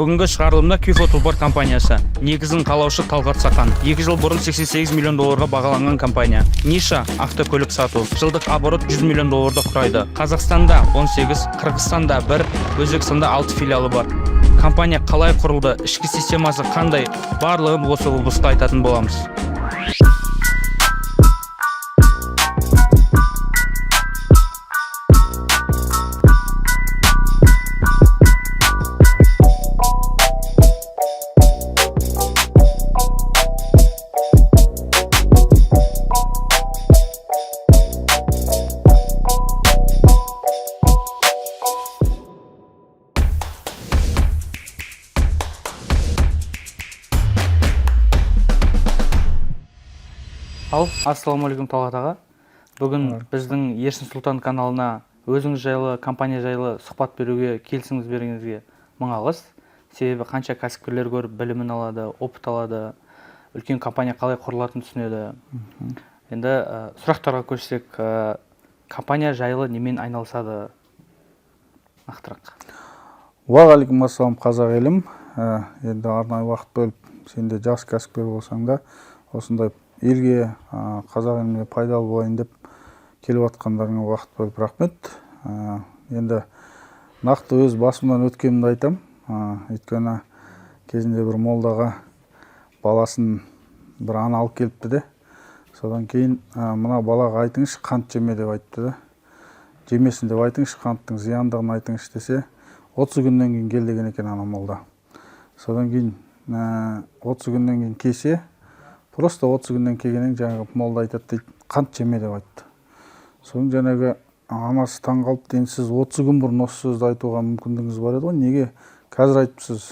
Бүгінгі шығарылымда Кюфо Тұлпар компаниясы. Негізін қалаушы Талғат Сақан. 2 жыл бұрын 88 миллион долларға бағаланған компания. Ниша автокөлік сату. Жылдық оборот 100 миллион долларды құрайды. Қазақстанда 18, Қырғызстанда 1, Өзбекстанда 6 филиалы бар. Компания қалай құрылды, ішкі системасы қандай, барлығын осы облыста айтатын боламыз. Ассалаумағалейкум Талғат аға. Бүгін біздің Ерсін Сұлтан каналына өзіңіз жайлы, компания жайлы сұхбат беруге келісіңіз бергеніңізге мың алғыс. Себебі қанша кәсіпкерлер көріп білімін алады, опыт алады, үлкен компания қалай құрылатынын түсінеді. Енді сұрақтарға көшсек, компания жайлы немен айналысады нақтырақ? Уағалейкум ассалам қазақ елім. Енді арнайы уақыт бөліп, сен де жас кәсіпкер болсаң да, осындай елге, қазақ еліне пайдалы болайын деп келіп атқандарыңа уақыт бөліп рахмет. Енді нақты өз басымнан өткенімді айтам. Өйткені кезінде бір молдаға баласын бір ана алып келіпті де. Содан кейін мына балаға айтыңызшы, қант жеме деп айтты да. Жемесін деп айтыңызшы, қанттың зияндығын айтыңызшы десе, 30 күннен кейін кел деген екен ана молда. Содан кейін 30 күннен кейін кесе, просто 30 күннен келгеннен жаңағы молда айтады дейді, қант жеме деп айтты. Соның жаңағы анасы таң қалып, енді сіз 30 күн бұрын осы сөзді айтуға мүмкіндігіңіз бар еді ғой, неге қазір айтыпсыз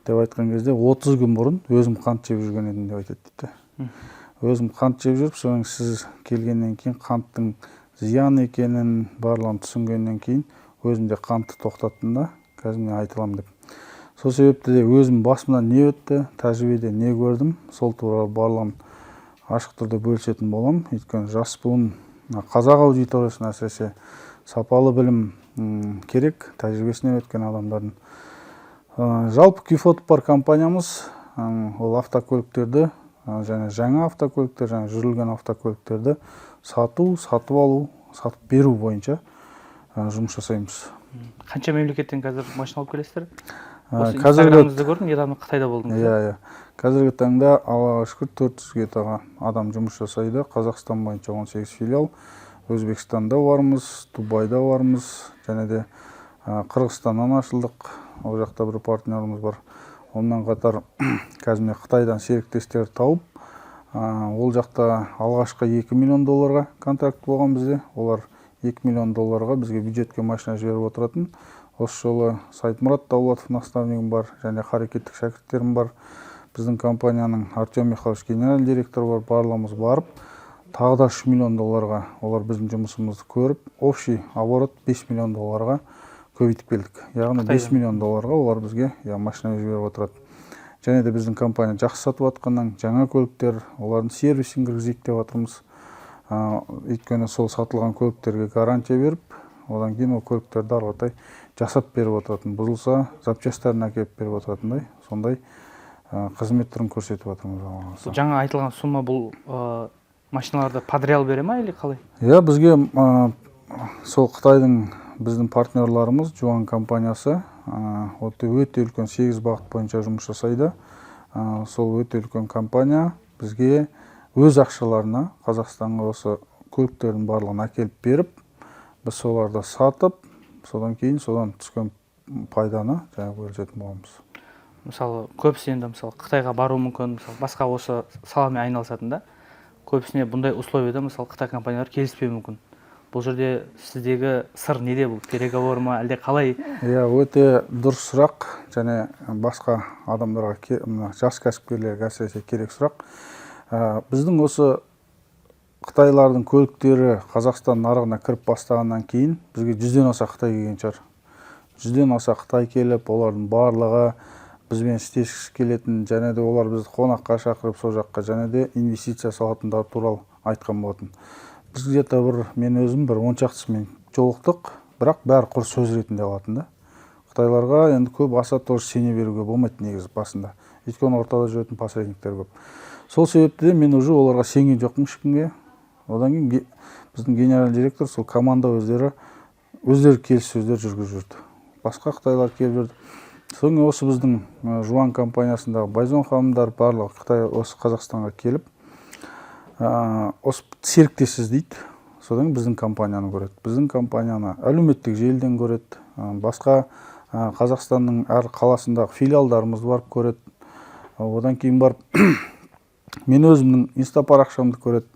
деп айтқан кезде 30 күн бұрын өзім қант жеп жүрген едім деп айтады дейді. Өзім қант жеп жүріп, содан сіз келгеннен кейін қанттың зиян екенін барлығын түсінгеннен кейін өзім де қантты тоқтаттым да, қазір мен айтылам деп. Сол себепті де өзім басымнан не өтті, тәжірибеде не көрдім, сол туралы барлығын ашық түрде бөлісетін болам. Өйткені жас буын, қазақ аудиториясына әсіресе сапалы білім керек, тәжірибесінен өткен адамдардың. Жалпы Кюфо Тұлпар компаниямыз ол автокөліктерді, және жаңа автокөліктер, және жүрілген автокөліктерді сату, сатып алу, сатып беру бойынша жұмыс жасаймыз. Қанша мемлекеттен қазір машина алып келесіздер? Инстаграмыңызды көрдім, недавно Қытайда болдыңыз. Иә. Қазіргі таңда Аллаға шүкір 400-ге адам жұмыс жасайды. Қазақстан бойынша 18 филиал. Өзбекстанда бармыз, Дубайда бармыз, және де Қырғызстаннан ашылдық. Ол жақта бір партнеріміз бар. Онымен қатар қазір Қытайдан серіктестер тауып, ол жақта алғашқы 2 миллион долларға контракт болған бізде. Олар 2 миллион долларға бізге бюджетке машина жіберіп отыратын. Осы жолы Сайтмұрат Даулатов наставнигім бар, және харекеттік шәкірттерім бар. Біздің компанияның Артем Михайлович генеральный директор бар, барлығымыз барып, тағы да 3 миллион долларға олар біздің жұмысымызды көріп, общий оборот 5 миллион долларға көбейтіп келдік. Яғни 5 миллион долларға олар бізге машина жіберіп отырады. Және де біздің компания жақсы сатып атқаннан жаңа көліктер, олардың сервисін кіргізейік деп жатырмыз. Өйткені сол сатылған көліктерге гарантия беріп, одан кейін ол көліктерді арғатай жасап беріп отыратын, бұзылса запчастарын әкеліп беріп отыратындай, сондай қызмет түрін көрсетіп отырмыз. Жаңа айтылған сумма бұл машиналарды подряд бере ма или қалай? Иә, бізге сол Қытайдың біздің партнерларымыз Жуан компаниясы өте үлкен 8 бағыт бойынша жұмыс жасайды. Сол өте үлкен компания бізге өз ақшаларына Қазақстанға осы көліктердің барлығын әкеліп беріп, біз соларды сатып, содан кейін содан түскен пайданы бөлісетін боламыз. Мысалы, көбісі енді Қытайға бару мүмкін, басқа осы саламен айналысатында, көбісіне бұндай условияда Қытай компаниялар келіспеуі мүмкін. Бұл жерде сіздегі сыр неде, бұл переговор ма, әлде қалай? Иә, өте дұрыс сұрақ, және басқа адамдарға, жас кәсіпкерлерге әсіресе керек сұрақ. Біздің осы Қытайлардың көліктері Қазақстан нарығына кіріп бастағаннан кейін бізге 100-ден аса Қытай келген шығар. 100-ден аса Қытай келіп, олардың барлығы бізбен істескісі келетін, және де олар бізді қонаққа шақырып сол жаққа, және де инвестиция салатындар туралы айтқан болатын. Біз где-то мен өзім бір 10 шақтысымен жолықтық, бірақ бәрі құр сөз ретінде алатын да. Қытайларға енді көп аса тоже сене беруге болмайды негізі басында. Өйткені ортада жүретін посредниктер көп. Сол себепті де мен уже оларға сенген жоқпын ешкімге. Одан кейін біздің генеральный директор сол команда өздері келіссөздер жүргізіп жүрді. Басқа қытайлар келіп жүрді. Соң осы біздің Жуан компаниясындағы Байзон ханымдар барлығы Қытай осы Қазақстанға келіп, осы серіктесіз дейді. Содан біздің компанияны көреді. Біздің компанияны әлеуметтік желіден көреді. Басқа Қазақстанның әр қаласындағы филиалдарымызды барып көреді. Одан кейін барып мен өзімнің инста парақшамды көреді.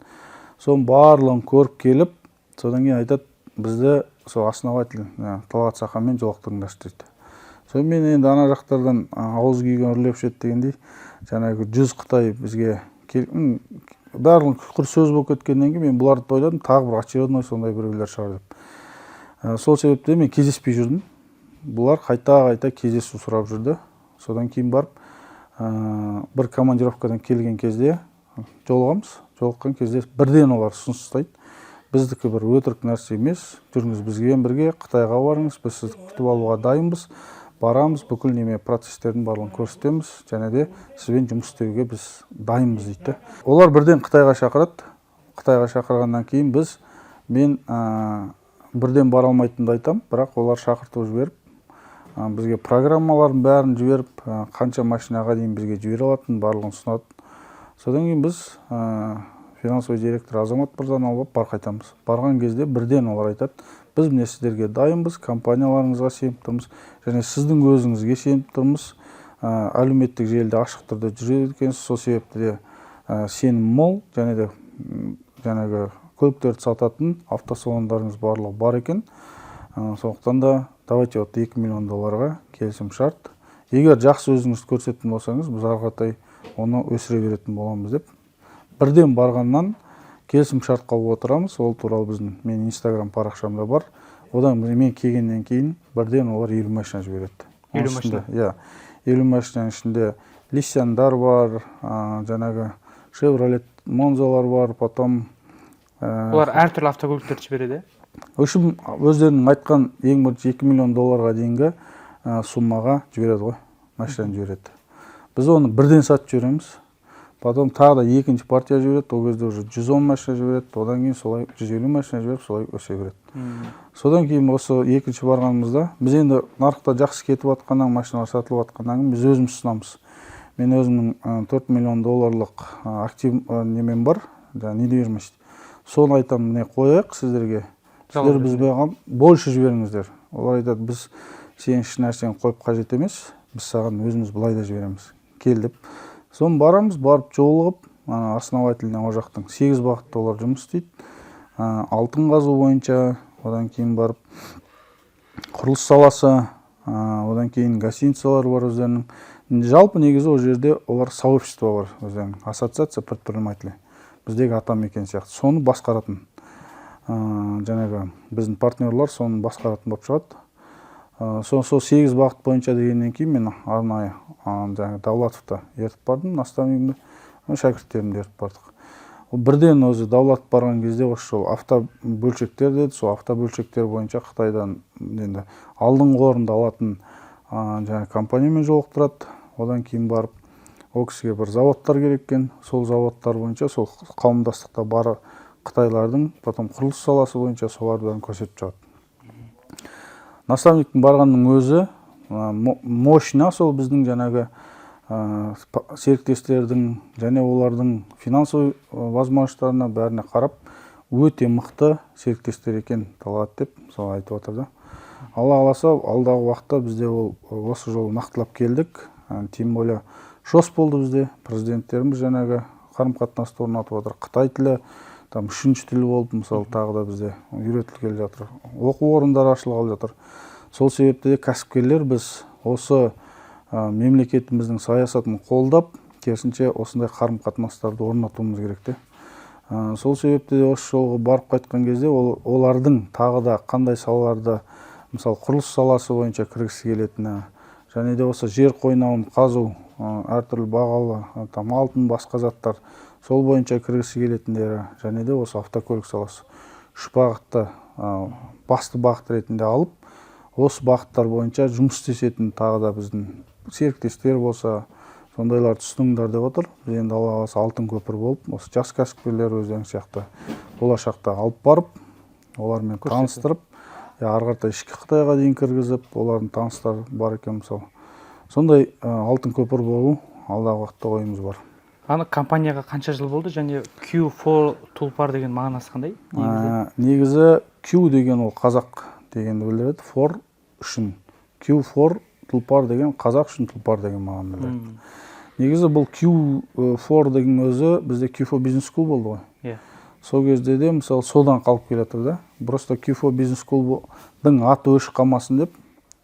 Соның барлығын көріп келіп, содан кейін айтады, бізді сол основатель Талғат Сақанмен жолықтырыңдаршы дейді. Содан мен енді ана жақтардан ауыз күйген үрлеп шет дегендей, жаңағы 100 Қытай бізге барлығын құр сөз болып кеткеннен кейін мен бұларды ойладым, тағы бір очередной сондай біреулер шығар деп. Сол себепті мен кездеспей жүрдім. Бұлар қайта кездесу сұрап жүрді. Содан кейін барып бір командировкадан келген кезде жолыққан кезде бірден олар ұсыныс тастайды. Біздікі бір өтірік нәрсе емес, жүріңіз бізбен бірге Қытайға барыңыз, біз сізді күтіп алуға дайынбыз, барамыз, бүкіл неме процестердің барлығын көрсетеміз, және де сізбен жұмыс істеуге біз дайынбыз дейді. Олар бірден Қытайға шақырады. Қытайға шақырғаннан кейін мен бірден бара алмайтынымды айтам, бірақ олар шақыртып жіберіп, бізге программалардың бәрін жіберіп, қанша машинаға дейін бізге жібере алатын барлығын ұсынады. Содан кейін біз финансовый директор Азамат мырзаны алып бар қайтамыз. Барған кезде бірден олар айтады, біз міне сіздерге дайынбыз, компанияларыңызға сеніп тұрмыз, және сіздің өзіңізге сеніп тұрмыз. Әлеуметтік желіде ашық түрде жүреді екенсіз, сол себепті де сенім мол, және де жаңағы көліктерді сататын автосалондарыңыз барлығы бар екен. Сондықтан да давайте вот $2 миллион келісім шарт. Егер жақсы өзіңізді көрсететін болсаңыз, біз ары қаратай оны өсіре беретін боламыз деп. Бірден барғаннан келісім шартқа отырамыз. Ол туралы мен Instagram парақшамда бар. Одан мен келгеннен кейін бірден олар 50 машина жібереді. 50 машина? Иә. 50 машинаның ішінде Лисяндар бар, жаңағы Chevrolet Monzалар бар, потом олар әртүрлі автокөліктерді жібереді? Өшім өздерінің айтқан ең бірінші $2 миллион дейінгі суммаға жібереді ғой, машинаны жібереді. Біз оны бірден сатып жібереміз. Потом тағы да екінші партия жібереді, ол кезде уже 110 машина жібереді, одан кейін солай 150 машина жіберіп, солай өсе береді. Содан кейін осы екінші барғанымызда, біз енді нарықта жақсы кетіп атқаннан, машиналар сатылып атқаннан кейін біз өзіміз ұсынамыз. Мен өзімнің $4 миллион актив немен бар, недвижимость. Соны айтамын, міне қояйық сіздерге. Сіздер бізбен больше жіберіңіздер. Олар айтады, біз сен еш нәрсені қойып қажет емес, біз саған өзіміз былай да жібереміз. Кел деп. Соны барамыз, барып жолығып, основательный о жақтың 8 бағытта олар жұмыс істейді. Алтын қазу бойынша, одан кейін барып құрылыс саласы, одан кейін гостиницалар бар өздерінің. Жалпы негізі ол жерде олар сообщество бар өздерінің, ассоциация предпринимателей. Біздегі атамекен сияқты. Соны басқаратын. Жаңағы біздің партнерлар соны басқаратын болып шығады. Сол 8 бағыт бойынша дегеннен кейін мен арнайы Давлатовта ертіп бардым, наставнигімді, шәкірттерімді ертіп бардық. Бірден өзі Давлат барған кезде осы автобөлшектер деді, сол автобөлшектер бойынша Қытайдан енді алдыңғы орынды алатын компаниямен жолықтырады. Одан кейін барып ол кісіге бір заводтар керек екен, сол заводтар бойынша сол қауымдастықта бары Қытайлардың, потом құрылыс саласы бойынша солардың көрсетіп жатады. Наставниктің барғанның өзі мощна сол біздің жаңағы серіктестердің және олардың финансовый возможностьтарына бәріне қарап өте мықты серіктестер екен Талғат деп сол айтып отыр да. Алла қаласа алдағы уақытта бізде осы жолы нақтылап келдік. Тем более жос болды бізде, президенттеріміз жаңағы қарым-қатынасты орнатып отыр. Қытай тілі там 3-ші тіл болып, мысалы тағы да бізде үйретіліп келе жатыр. Оқу орындары ашылғалы жатыр. Сол себепті де кәсіпкерлер біз осы мемлекетіміздің саясатын қолдап, керісінше осындай қарым-қатынастарды орнатуымыз керек те. Сол себепті де осы жолға барып қайтқан кезде олардың тағы да қандай салаларды, мысалы құрылыс саласы бойынша кіргісі келетіні, және де осы жер қойнауын қазу, әртүрлі бағалы алтын басқа заттар, сол бойынша кіргісі келетіндері, және де осы автокөлік саласы. 3 бағытты басты бағыт ретінде алып, осы бағыттар бойынша жұмыс істесетін тағы да біздің серіктестер болса, сондайлар түсініңдер деп отыр. Біз енді Алла қаласа алтын көпір болып, осы жас кәсіпкерлер өздерің сияқты болашақта алып барып, олармен таныстырып, ары қарата ішкі Қытайға дейін кіргізіп, олардың таныстары бар екен мысалы. Сондай алтын көпір болу алдағы уақытта ойымыз бар. Аны компанияға қанша жыл болды және Q4 тұлпар деген мағынасы қандай? Негізі Q деген ол қазақ дегенді білдіреді, for үшін. Q4 тұлпар деген қазақ үшін тұлпар деген мағына білдіреді. Негізі бұл Q4 деген өзі бізде Q4 Business School болды ғой. Сол кезде де мысалы содан қалып келатыр да. Просто Q4 Business School-дың аты өшіп қалмасын деп,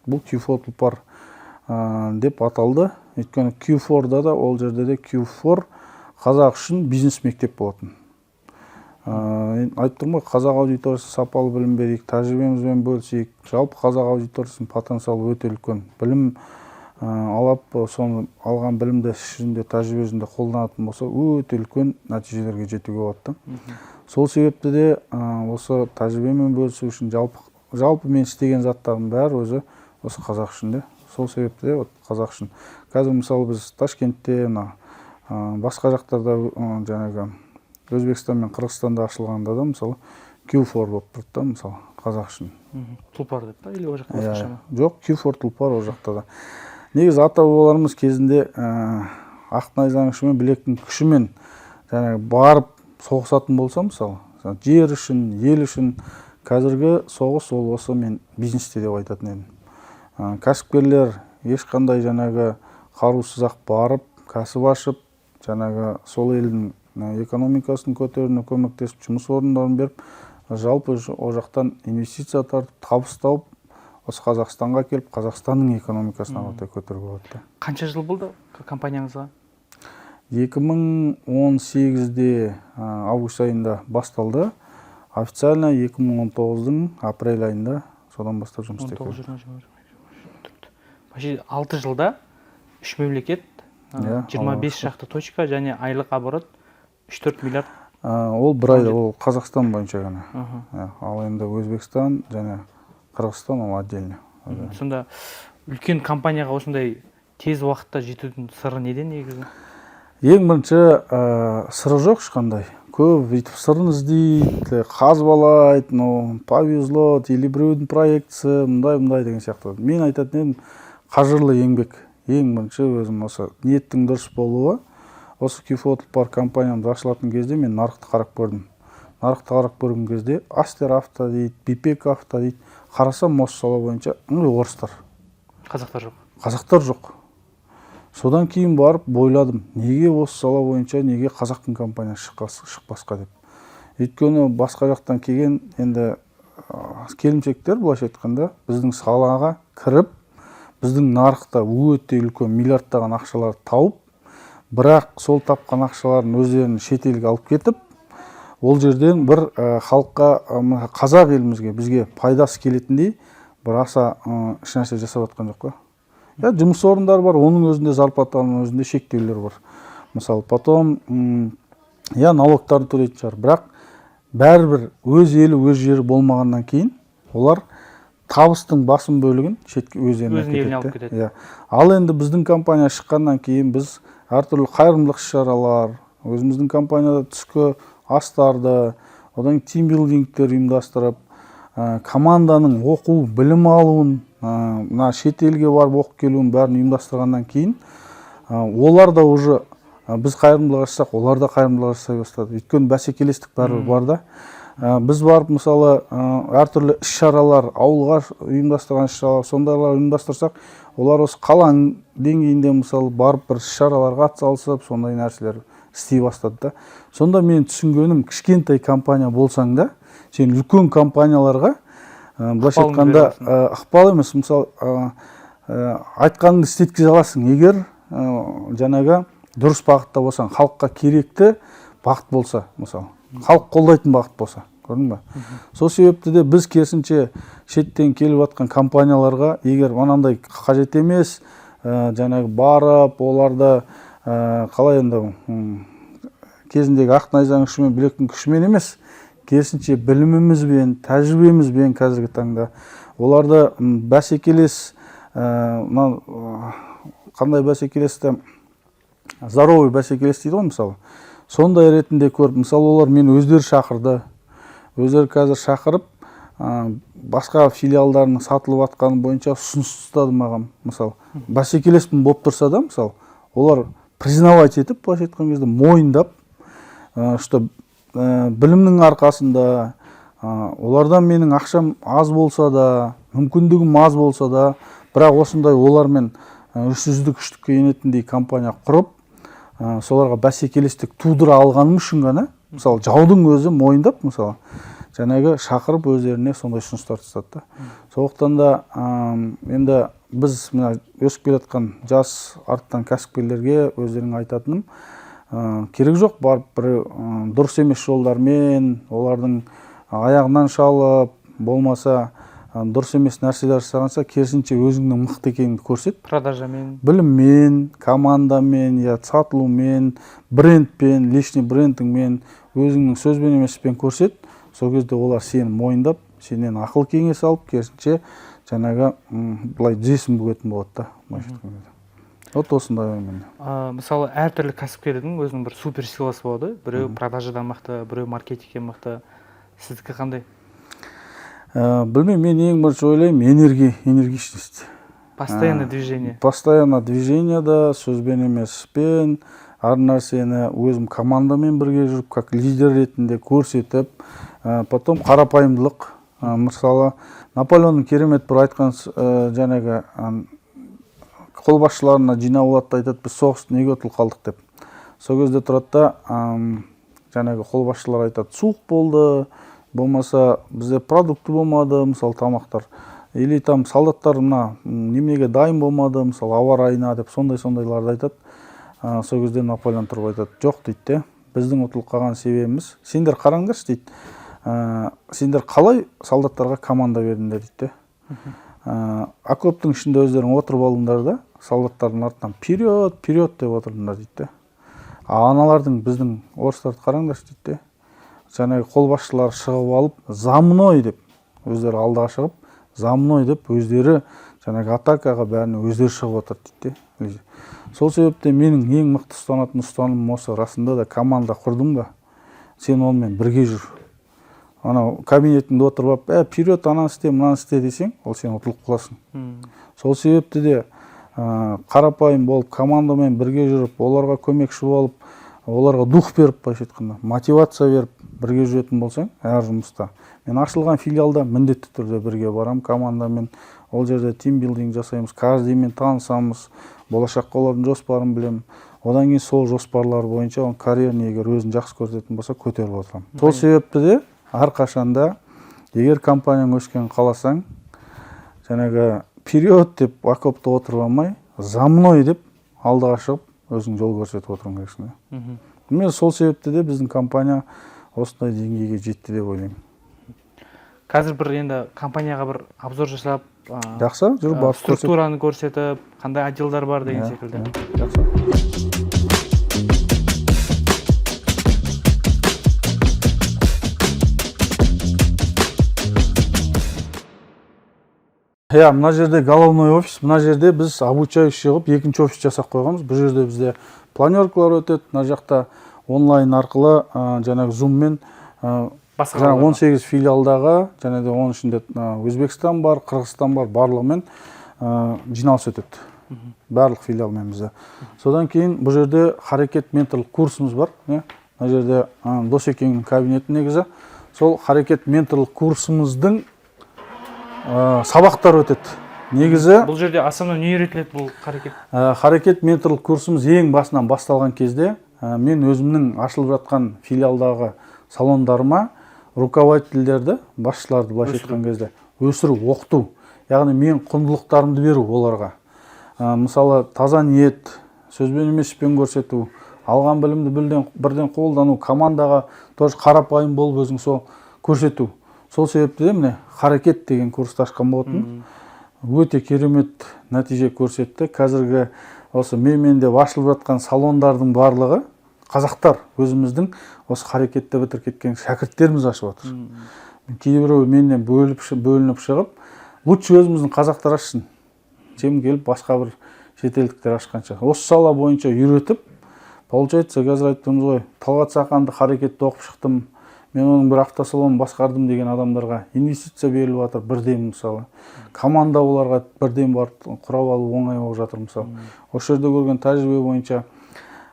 бұл Q4 тұлпар деп аталды. Өйткені Q4-да да ол жерде де Q4 қазақ үшін бизнес мектеп болатын. Айттым ғой, қазақ аудиториясы сапалы білім берейік, тәжірибемізбен бөлісейік. Жалпы қазақ аудиториясының потенциалы өте үлкен. Білім алып, соны алған білімді іс жүзінде, тәжірибе жүзінде қолданатын болса, өте үлкен нәтижелерге жетуге болады. Сол себепті де осы тәжірибемен бөлісу үшін жалпы мен істеген заттардың бәрі өзі осы қазақ үшін де. Сол себепті де қазақ үшін. Қазір мысалы біз Ташкентте, басқа жақтарда, жаңағы Өзбекстан мен Қырғызстанда ашылғанда да мысалы Q4 болып тұрды да, мысалы қазақ үшін. Тұлпар деп па, или о жақта басқаша ма? Жоқ, Q4 тұлпар о жақта да. Негізі ата-бабаларымыз кезінде ақ найзаның ұшымен, білектің күшімен барып соғысатын болса, мысалы, жер үшін, ел үшін, қазіргі соғыс ол осы мен бизнесте деп айтатын едім. Кәсіпкерлер ешқандай жаңағы қарусыз-ақ барып, кәсіп ашып, жаңағы сол елдің экономикасын көтеруіне көмектесіп, жұмыс орындарын беріп, жалпы о жақтан инвестиция тартып, табыс тауып, осы Қазақстанға келіп, Қазақстанның экономикасын алғатай көтеруге болады. Қанша жыл болды компанияңызға? 2018-де август айында басталды. Официально 2019-дың апрель айында содан бастап жұмыс істейді. 6 жылда 3 мемлекет, 25 шақты точка және айлық оборот 3-4 миллиард. Ол бір айда, ол Қазақстан бойынша ғана. Ал енді Өзбекстан және Қырғызстан ол отдельно. Сонда үлкен компанияға осындай тез уақытта жетудің сыры неден негізі? Ең бірінші сыры жоқ ешқандай. Көп бүйтіп сырын іздейді, қазбалайды, повезло, или біреудің проектісі, мұндай деген сияқты. Мен айтатын едім, қажырлы еңбек. Ең бірінші өзім осы ниеттің дұрыс болуы. Осы Q4 тұлпар компаниямыз ашылатын кезде мен нарықты қарап көрдім. Нарықты қарап көрген кезде Астер авто дейді, Бипек авто дейді. Қарасам осы сала бойынша орыстар. Қазақтар жоқ. Қазақтар жоқ. Содан кейін барып бойладым, неге осы сала бойынша, неге қазақтың компаниясы шықпасқа деп. Өйткені басқа жақтан келген енді келімсектер былайша айтқанда біздің салаға кіріп, біздің нарықта өте үлкен миллиардтаған ақшалар тауып, бірақ сол тапқан ақшаларын өздерін шетелге алып кетіп, ол жерден бір халыққа, қазақ елімізге, бізге пайдасы келетіндей бір аса ешнәрсе жасап жатқан жоқ қой. Жұмыс орындары бар, оның өзінде зарплатаның өзінде шектеулер бар. Мысалы, потом налогтарын төлейтін шығар, бірақ бәрібір өз елі, өз жері болмағаннан кейін олар табыстың басым бөлігін өз еліне алып кетеді. Ал енді біздің компания шыққаннан кейін біз әртүрлі қайырымдылық шаралар, өзіміздің компанияда түскі астарды, одан тимбилдингтер ұйымдастырып, команданың оқу, білім алуын, шетелге барып оқып келуін бәрін ұйымдастырғаннан кейін, олар да уже біз қайырымдылық жасақ, олар да қайырымдылық жасай бастады. Өйткені бәсекелестік бәрібір бар да. Біз барып мысалы әртүрлі іс-шаралар, ауылға ұйымдастырған іс-шаралар, сондайлар ұйымдастырсақ, олар осы қаланың деңгейінде мысалы барып бір іс-шараларға атсалысып, сондай нәрселер істей бастады да. Сонда мен түсінгенім, кішкентай компания болсаң да, сен үлкен компанияларға былайша айтқанда ықпал емес, мысалы айтқаныңды істеткізе аласың. Егер жаңағы дұрыс бағытта болсаң, халыққа керекті бағыт болса, мысалы, халық қолдайтын бағыт болса, көрдің бе? Сол себепті де біз керісінше шеттен келіп жатқан компанияларға, егер мынандай қажет емес, жаңағы барып, оларды қалай енді кезіндегі ақ найзаның күшімен, білектің күшімен емес, керісінше білімімізбен, тәжірибемізбен қазіргі таңда оларды бәсекелес, қандай бәсекелесті, здоровый бәсекелес дейді ғой мысалы. Сондай ретінде көріп, мысалы олар мені өздері шақырды. Өздері қазір шақырып, басқа филиалдарының сатылып атқаны бойынша ұсыныс тастады маған. Мысалы, бәсекелеспін болып тұрса да, мысалы, олар признавать етіп, былайша айтқан кезде мойындап, что білімнің арқасында, олардан менің ақшам аз болса да, мүмкіндігім аз болса да, бірақ осындай олармен үштікке енетіндей компания құрып, соларға бәсекелестік тудыра алғаным үшін ғана, мысалы, жаудың өзі мойындап, мысалы, жаңағы шақырып өздеріне сондай ұсыныстар тастады. Сондықтан да енді біз мына өсіп келе жатқан жас арттан кәсіпкерлерге өздерінің айтатыным, керек жоқ, барып бір дұрыс емес жолдармен, олардың аяғынан шалып, болмаса дұрыс емес нәрселер жасағанса, керісінше өзіңнің мықты екеніңді көрсет. Продажамен, біліммен, командамен, сатылумен, брендпен, личный брендіңмен, өзіңнің сөзбен емеспен көрсет. Сол кезде олар сені мойындап, сенен ақыл кеңес алып, керісінше жаңағы былай жесін бөгетін болады да. Вот осындай оймен. Мысалы, әртүрлі кәсіпкердің өзінің бір супер силасы болады. Біреу продажадан мықты, біреу маркетингтен мықты. Сіздікі қандай? Білмеймін, мен ең бірінші ойлаймын энергичность. Постоянно движение. Постоянно движение да, сөзбен емеспен, әр нәрсені өзім командамен бірге жүріп, как лидер ретінде көрсетіп, потом қарапайымдылық. Мысалы, Наполеонның керемет бір айтқан жаңағы қолбасшыларына жинап алады, айтады, біз соғысты неге ұтылып қалдық деп. Сол кезде тұрады да, жаңағы қолбасшылар айтады, суық болды, болмаса бізде продукты болмады, мысалы тамақтар. Или там солдаттар немеге дайын болмады, мысалы ауа райына деп сондай-сондайларды айтады. Сол кезде Наполеон тұрып айтады, жоқ дейді, біздің ұтылып қалған себебіміз, сендер қараңдаршы дейді, сендер қалай солдаттарға команда бердіңдер дейді. Окоптың ішінде өздерің отырып алыңдар да, солдаттардың артынан вперед, вперед деп отырдыңдар дейді. Аналардың біздің орыстарды қараңдаршы дейді. Жаңағы қолбасшылар шығып алып, за мной деп, өздері алдыға шығып, за мной деп, өздері жаңағы атакаға бәріне өздері шығып отыр дейді. Сол себепте менің ең мықты ұстанатын ұстанымым осы, расында да команда құрдым ба, сен онымен бірге жүр. Анау кабинетінде отырып, вперед, ананы істе, мынаны істе десең, ол сен ұтылып қаласың. Сол себепте де қарапайым болып, командамен бірге жүріп, оларға көмекші болып, оларға дух беріп, былайша айтқанда, мотивация беріп, бірге жүретін болсаң, әр жұмыста. Мен ашылған филиалда міндетті түрде бірге барам командамен, ол жерде тимбилдинг жасаймыз, каждыймен танысамыз, болашаққа олардың жоспарын білемін. Одан кейін сол жоспарлар бойынша оның карьерін егер өзін жақсы көрсететін болса, көтеріп отырамын. Сол себепті де әрқашанда егер компанияң өскенін қаласаң, жаңағы вперед деп окопта отырып алмай, за мной деп алдыға шығып, өзің жол көрсетіп отыруың керексің. Мен сол себепті де біздің компания осындай деңгейге жетті деп ойлаймын. Қазір бір енді компанияға бір обзор жасап, жақсы, жүріп барып структураны көрсетіп, қандай отделдар бар деген секілді. Жақсы. Мына жерде головной офис, мына жерде біз обучающий ғып, екінші офис жасап қойғанбыз. Бұл жерде бізде планеркалар өтеді, мына жақта онлайн арқылы жаңағы зуммен 18 филиалдағы, және де оның ішінде Өзбекстан бар, Қырғызстан бар, барлығымен жиналыс өтеді. Барлық филиалмен бізде. Содан кейін бұл жерде харекет менторлық курсымыз бар. Мына жерде Досекеңнің кабинеті негізі. Сол харекет менторлық курсымыздың сабақтар өтеді. Негізі бұл жерде асана не үйретіледі бұл харекет? Харекет менторлық курсымыз ең басынан басталған кезде мен өзімнің ашылып жатқан филиалдағы салондарыма руководительдерді, басшыларды былайша айтқан кезде өсіру, оқыту, яғни мен құндылықтарымды беру оларға. Мысалы, таза ниет, сөзбен емеспен көрсету, алған білімді бірден қолдану, командаға тоже қарапайым болып өзің сол көрсету. Сол себепті де міне харекет деген курсты ашқан болатын. Өте керемет нәтиже көрсетті. Қазіргі осы менде ашылып жатқан салондардың барлығы қазақтар өзіміздің осы харекетті бітіріп кеткен шәкірттеріміз ашып жатыр. Кейбіреуі менен бөлініп шығып, лучше өзіміздің қазақтар ашсын. Чем келіп басқа бір шетелдіктер ашқанша. Осы сала бойынша үйретіп, получается, қазір айттыңыз ғой, Талғат Сақанды харекетті оқып шықтым, мен оның бір автосалонын басқардым деген адамдарға инвестиция беріліп жатыр бірден мысалы. Команда оларға бірден барып құрап алу оңай болып жатыр мысалы. Осы жерде көрген тәжірибе бойынша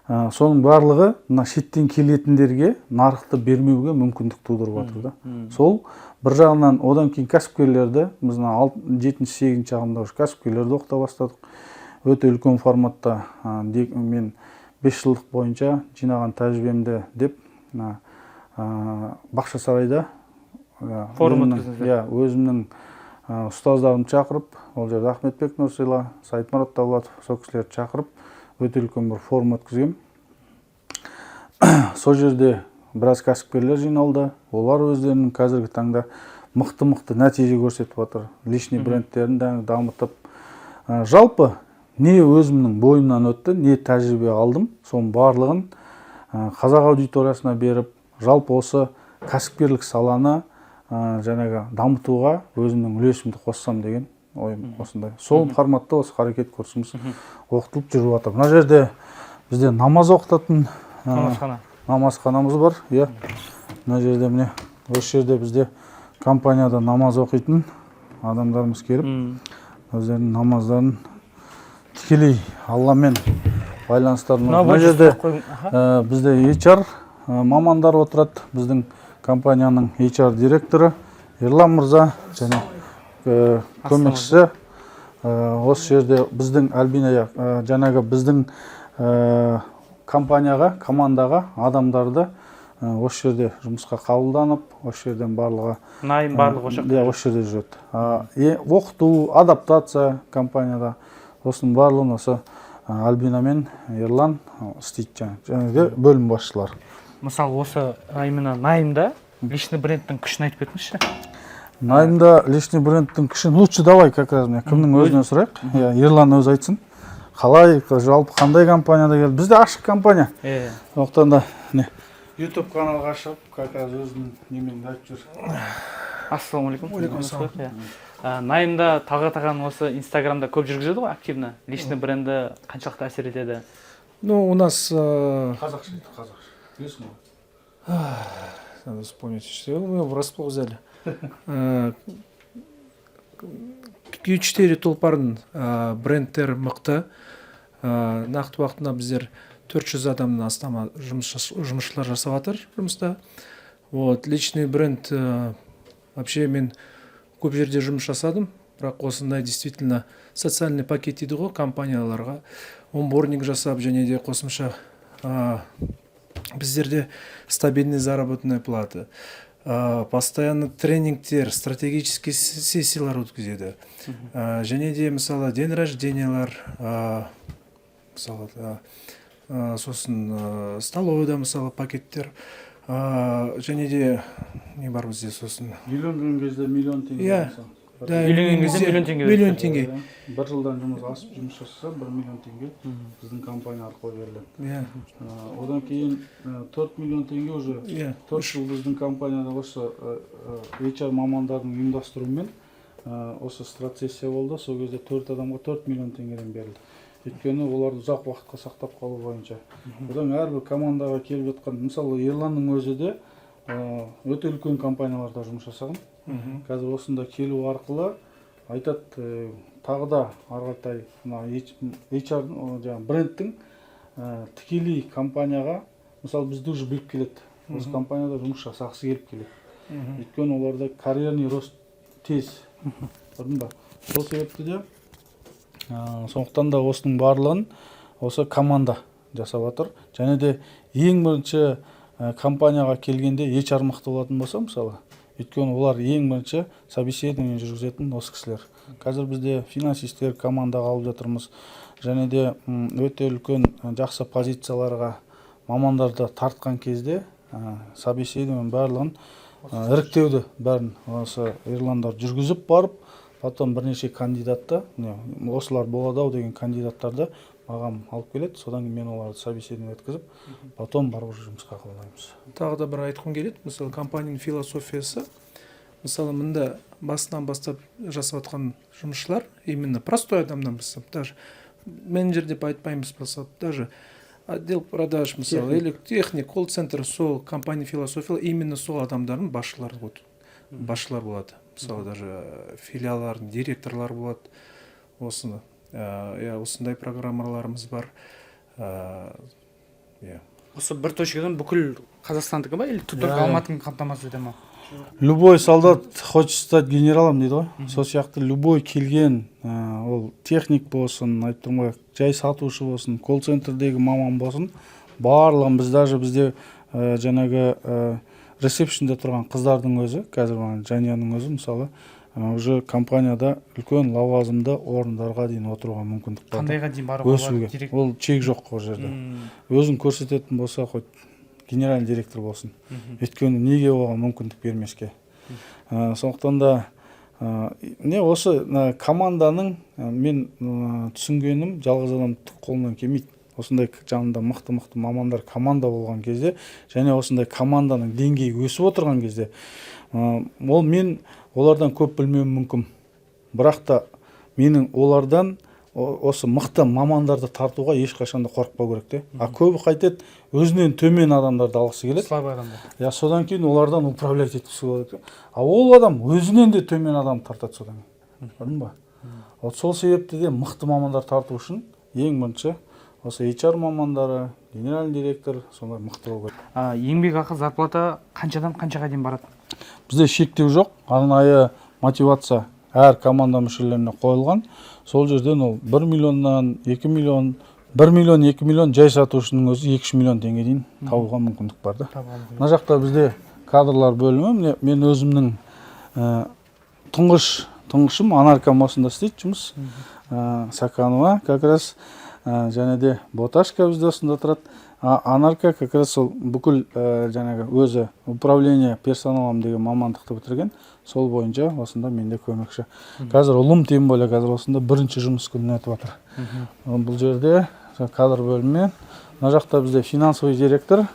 соның барлығы мына шеттен келетіндерге нарықты бермеуге мүмкіндік тудырып жатыр да. Сол бір жағынан одан кейін кәсіпкерлерді біз 7-8 ағымда кәсіпкерлерді оқыта бастадық. Өте үлкен форматта мен 5 жылдық бойынша жинаған тәжірибемді деп Бақшасарайда өзімнің ұстаздарымды шақырып, ол жерде Ахметбек Нұрсила, Сайтмұрат Давлатов, сол кісілерді шақырып, өте үлкен бір форум өткізгем. Сол жерде біраз кәсіпкерлер жиналды. Олар өздерінің қазіргі таңда мықты нәтиже көрсетіп жатыр. Личный брендтерін дамытып. Жалпы не өзімнің бойымнан өтті, не тәжірибе алдым, соның барлығын қазақ аудиториясына беріп, жалпы осы кәсіпкерлік саланы жаңағы дамытуға өзімнің үлесімді қоссам деген ойым осындай. Сол форматта осы харекет курсымыз оқытылып жүріп жатыр. Мына жерде бізде намаз оқытатын намазханамыз бар. Мына жерде міне осы жерде бізде компанияда намаз оқитын адамдарымыз келіп, өздерінің намаздарын тікелей Алламен байланыстарын. Мына жерде бізде HR мамандар отырады. Біздің компанияның HR директоры Ерлан мырза және көмекшісі. Осы жерде біздің Альбина жаңағы біздің компанияға, командаға адамдарды осы жерде жұмысқа қабылданып, осы жерден барлығы осы жерде жүреді. Оқыту, адаптация компанияда осының барлығын осы Альбина мен Ерлан істейді жаңағы бөлім басшылар. Мысалы осы именно Найымда личный брендтің күшін айтып кетіңізші. Найымда личный брендтің күшін лучше давай как раз кімнің өзінен сұрайық. Ерлан өзі айтсын. Қалай, жалпы қандай компанияда келді? Бізде ашық компания. Сондықтан да YouTube каналға ашып, как раз өзінің немен айтып жүр. Ассалаумағалейкум. Найымда Талғат ағаның осы Инстаграмда көп жүргізеді ғой, активно. Личный бренді қаншалықты әсер етеді? Ну, у нас... Қазақша. Білесің ғой? Надо вспомнить, что мы врасплох взяли. Q4 тұлпардың брендтер мықты. Нақты уақытында біздер 400 адамнан астам жұмысшылар жасап жатыр жұмыста. Вот, личный бренд, вообще мен көп жерде жұмыс жасадым, бірақ осындай действительно социальный пакет дейді ғой компанияларға. Онбординг жасап, және де қосымша біздерде стабильный заработная плата. Постоянно тренингтер, стратегические сессиялар өткізеді. Және де мысалы день рождениялар, мысалы сосын столовыйда мысалы пакеттер, және де не бар бізде сосын. Үйленген кезде миллион теңге. Үйленген кезде миллион теңге. Бір жылдан асып жұмыс жасаса 1 миллион теңге біздің компания арқылы беріледі. Одан кейін 4 миллион теңге уже 4 жыл біздің компанияда осы HR мамандардың ұйымдастыруымен осы стратсессия болды. Сол кезде 4 адамға 4 миллион теңгеден берілді. Өйткені оларды ұзақ уақытқа сақтап қалу бойынша. Одан әрбір командаға келіп жатқан, мысалы Ерланның өзі де өте үлкен компанияларда жұмыс жасаған. Қазір осында келу арқылы айтады, тағы да арғатай HR брендтің тікелей компанияға, мысалы бізді уже біліп келеді. Осы компанияда жұмыс жасағысы келіп келеді. Өйткені оларда карьерный рост тез. Көрдің ба? Сол себепті де сондықтан да осының барлығын осы команда жасап жатыр. Және де ең бірінші компанияға келгенде HR мықты болатын болса, мысалы, өйткені олар ең бірінші собеседование жүргізетін осы кісілер. Қазір бізде финансистер командаға алып жатырмыз. Және де өте үлкен жақсы позицияларға мамандарды тартқан кезде собеседование барлығын іріктеуді бәрін осы Ерландар жүргізіп барып, потом бірнеше кандидатты, осылар болады ау деген кандидаттарды ағам алып келеді, содан кейін мен оларды собеседование өткізіп, потом барып уже жұмысқа қабылдаймыз. Тағы да бір айтқым келеді, мысалы компанияның философиясы, мысалы мында басынан бастап жасап жатқан жұмысшылар, именно простой адамдан бастап, даже менеджер деп айтпаймыз, мысалы, даже отдел продаж, мысалы, или техник, колл-центр, сол компания философия, именно сол адамдардың басшылар болады. Мысалы, даже филиалдардың директорлар болады. Осыны, осындай программаларымыз бар. Осы бір точкадан бүкіл Қазақстандікі ба, или только Алматыны қамтамасыз ете ма? Любой солдат хочет стать генералом дейді ғой. Сол сияқты любой келген, ол техник болсын, айтып тұрмын, жай сатушы болсын, колл-центрдегі маман болсын, барлығын бізде жаңағы ресепшнде тұрған қыздардың өзі, қазір жанияның өзі, мысалы, уже компанияда үлкен лауазымды орындарға дейін отыруға мүмкіндік бар. Қандайға дейін баруға болады? Ол чек жоқ ол жерде. Өзін көрсететін болса, хоть генеральный директор болсын. Өйткені неге оған мүмкіндік бермеске. Сондықтан да осы команданың мен түсінгенім жалғыз адам қолынан келмейді. Осындай жанында мықты мамандар команда болған кезде, және осындай команданың деңгейі өсіп отырған кезде, ол мен олардан көп білмеуім мүмкін. Бірақ та менің олардан осы мықты мамандарды тартуға ешқашан да қорықпау керек те. Көбі қайтеді, өзінен төмен адамдарды алғысы келеді. Слабый адамдар. Содан кейін олардан управлять еткісі келеді. Ол адам өзінен де төмен адам тартады содан кейін. Көрдің ба? Сол себепті де мықты мамандар тарту үшін ең бірінші осы HR мамандары, генеральный директор, сондай мықты болу керек. Еңбек ақы, зарплата қаншадан қаншаға дейін барады? Бізде шектеу жоқ, арнайы мотивация әр команда мүшелеріне қойылған. Сол жерден ол 1 миллионнан 2 миллион, 1 миллион, 2 миллион жай сатушының өзі 2 миллион теңге дейін табуға мүмкіндік бар да. Мына жақта бізде кадрлар бөлімі, мен өзімнің тұңғышым Анаркам осында істейді жұмыс. Саканова как раз, және де Боташка бізде осында тұрады. Анарка как раз сол бүкіл жаңағы өзі управление персоналом деген мамандықты бітірген. Сол бойынша осында менде көмекші. Қазір ұлым тем более қазір осында бірінші жұмыс күнін өтіп жатыр. Бұл жерде кадр бөлімі. Мына жақта бізде финансовый директор.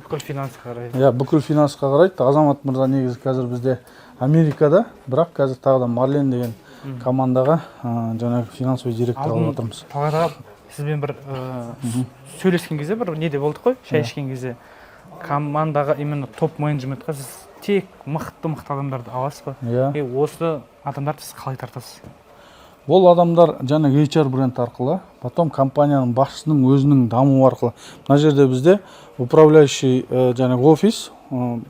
Бүкіл финансқа қарайды. Бүкіл финансқа қарайды. Азамат мырза негізі қазір бізде Америкада, бірақ қазір тағы да Марлен деген командаға жаңағы финансовый директор алып отырмыз. Тағаға сізбен бір сөйлескен кезде, бір неде болдық қой, шай ішкен кезде, командаға именно топ менеджментқа сіз тек мықты адамдарды аласыз ба? Осы адамдарды сіз қалай тартасыз? Ол адамдар жаңағы HR бренд арқылы, потом компанияның басшысының өзінің дамуы арқылы. Мына жерде бізде управляющий жаңағы офис,